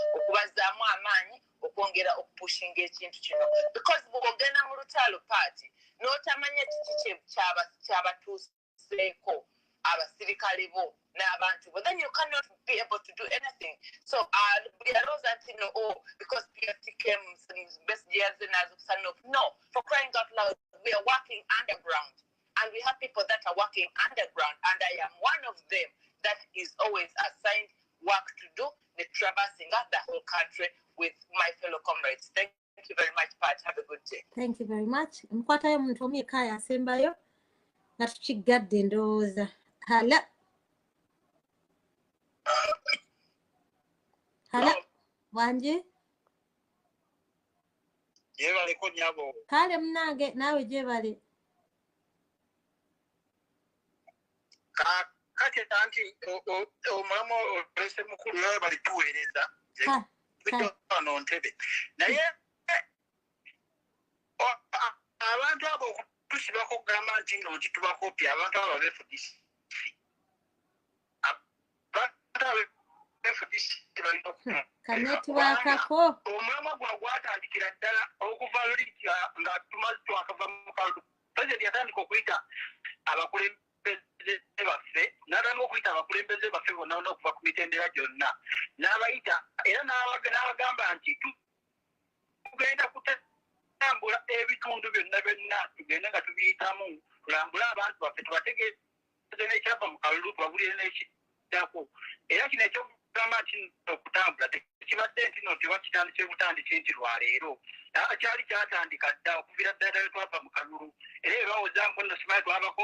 Because party. No tamanya but then you cannot be able to do anything. So we are those that because PFT came best years and as no, for crying out loud, we are working underground, and we have people that are working underground, and I am one of them that is always assigned work to do the traversing of the whole country with my fellow comrades. Thank you very much, Pat. Have a good day. Thank you very much. Mkwatayo muntu omuyekaya asembayo nga tukigadde ndowooza. Hala wanje yebaleko nyabo kale munange naawe gyebale kati tanti omulamu olese mukulu yawe balituweereza ano Ntebe naye abantu abo okutusibako okugamba nti nga okitubakopya abantu abo befudisi kanetwakako omulama gwa gwatandikira ddala okuva luli nga tumaze twakava mu kalulu pulezidenti yatandika okuyita abakulembeze baffe n'atandika okuyita abakulembeze baffe bonna okuva ku mitendera gyonna n'abayita era n'abagamba nti tugenda kutambula ebitundu byonna byonna tugende nga tubiyitamu tulambule abantu baffe tubategeeze n'ekyava mu kalulu tubabulire n'ekiddako era kino ekyokugamba nti okutambula tekibadde nti no tiba kitandise butandike nti lwaleero kyali kyatandika dda okuvira ddala lwe twava mu kalulu era ebawoza mbono simanyi twabako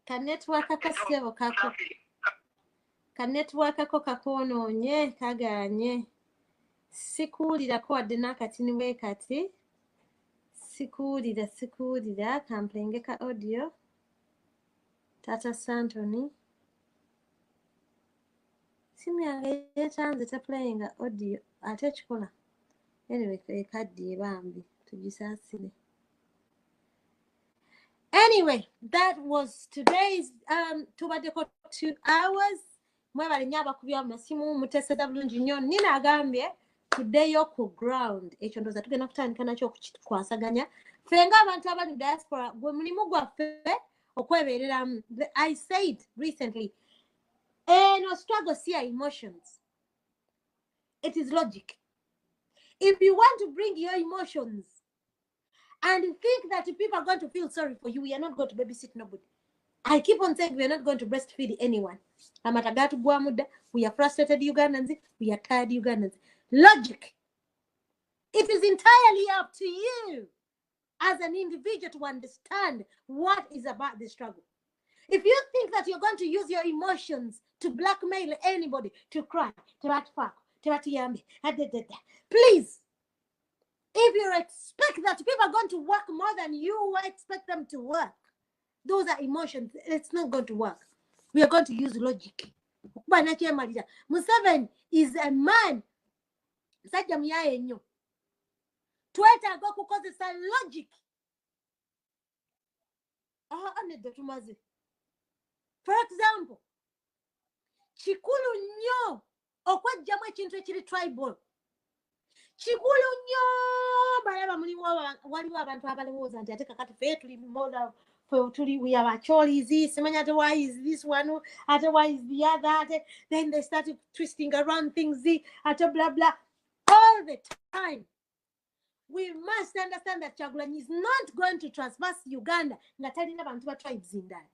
kanetwakako ssebo kako kanetwakako kakoonoonye kagaanye sikuwulirako wadde n'akatini bwe kati sikuwulira kampulengeka audio Tata Santoni simu yange yeetanze teplayinga audio ate ekikola anyway ekaddi ebambi tugisaasire. Anyway, that was today's tubaddeko 2 hours. Mwebale nnyo abakubi amasimu muteeseza bulungi nnyo. Nina agambye tuddeyo ku ground ekyo ndowooza tugenda kutandika nakyo okukikwasaganya ffe ng'abantu abali diaspora gwe mulimu gwaffe okwebeereramu. I said recently no struggle see your emotions, it is logic. If you want to bring your emotions and think that people are going to feel sorry for you, we are not going to babysit nobody. I keep on saying we are not going to breastfeed anyone. We are frustrated Ugandans, we are tired Ugandans. Logic. It is entirely up to you as an individual to understand what is about the struggle. If you think that you're going to use your emotions to blackmail anybody, to cry, to fuck, to yambi, please, if you expect that people are going to work more than you expect them to work, those are emotions. It's not going to work. We are going to use logic. Museveni is a man. Sajja muyaye nnyo. Twetaaga okukozesa logic. Nedda tumaze. For example, kikulu nnyo okwajjamu ekintu ekiri tribal. Kikulu nnyo balaba waliwo abantu abalowooza nti ate kakati ffe tuli moda we are Acholi's, Semanya, why is this one, why is the other, then they started twisting around things, blah blah all the time. we must understand that Kyagulanyi is not going to trespass Uganda nga talina bantu ba tribes indala.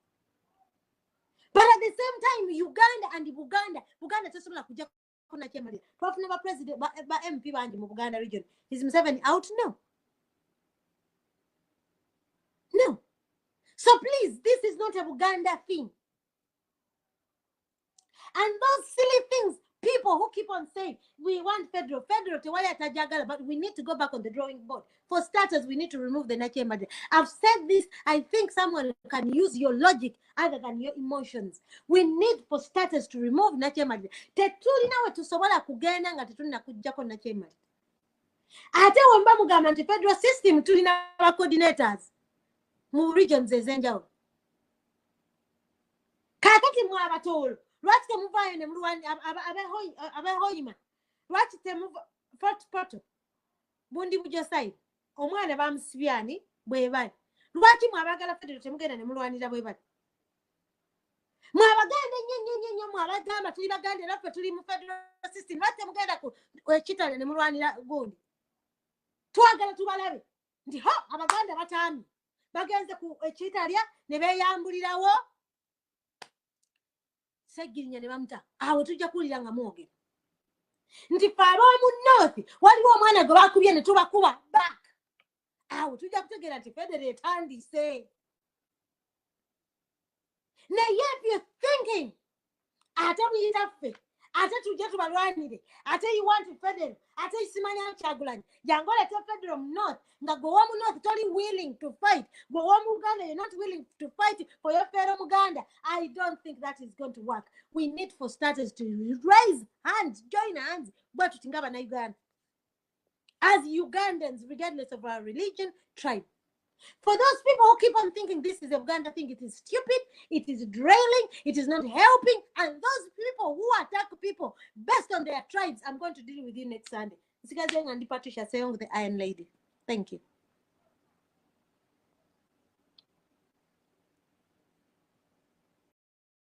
But at the same time, Uganda and Buganda tesobola kujja kuna Kyemalira. Twafuna ba president ba MP bangi mu Buganda region. Is Museveni out? No. No. So please, this is not a Buganda thing. And those silly things, people who keep on saying, we want federal, but we need to go back on the drawing board. For starters, we need to remove the Nakemade. I've said this, I think someone can use your logic other than your emotions. We need, for starters, to remove Nakemade. Tetuli nawe tusobola kugenda nga tetulina kujjako Nakemade. Ate wamba mugamba nti federal system tulina ba coordinators mu regions ezenjawulo. Kakati mu abatolo. Lwaki temuvayo ne mulwani abehoyima? Lwaki temuva Fort Portal? Bundi bujo side. Omwana bamusibyani bwebali. Lwaki mwabagala federal temugenda ne mulwanira bwebali? Mwabaganda nyenyenyenye mwabagamba tuli baganda naffe tuli mu federal system. Lwaki temugenda ku ekitale ne mulwanira gundi? Twagala tubalabe. Nti ho abaganda batami. Bagenze ku ekitalya ne beyambulirawo. Segirinya ne bamuta awo tujja kulira nga Muwonge nti faro mu north waliwo omwana gwe bakubye ne tubakuba back awo tujja kutegeera nti federal etandise naye if you're thinking ate muyitaffe ate tujja tubalwanire ate you want federal ate isimanya Kyagulanyi jangola te federal north nga gwe womu north toli willing to fight gwe womu Uganda you're not willing to fight for your fellow Uganda. I don't think that is going to work. We need for starters to raise hands, join hands, but to Tingaba na Uganda as Ugandans, regardless of our religion, tribe. For those people who keep on thinking this is a Uganda thing, it is stupid, it is drailing, it is not helping, and those people who attack people based on their tribes, I'm going to deal with you next Sunday. This is Patricia Sayong, the Iron Lady. Thank you.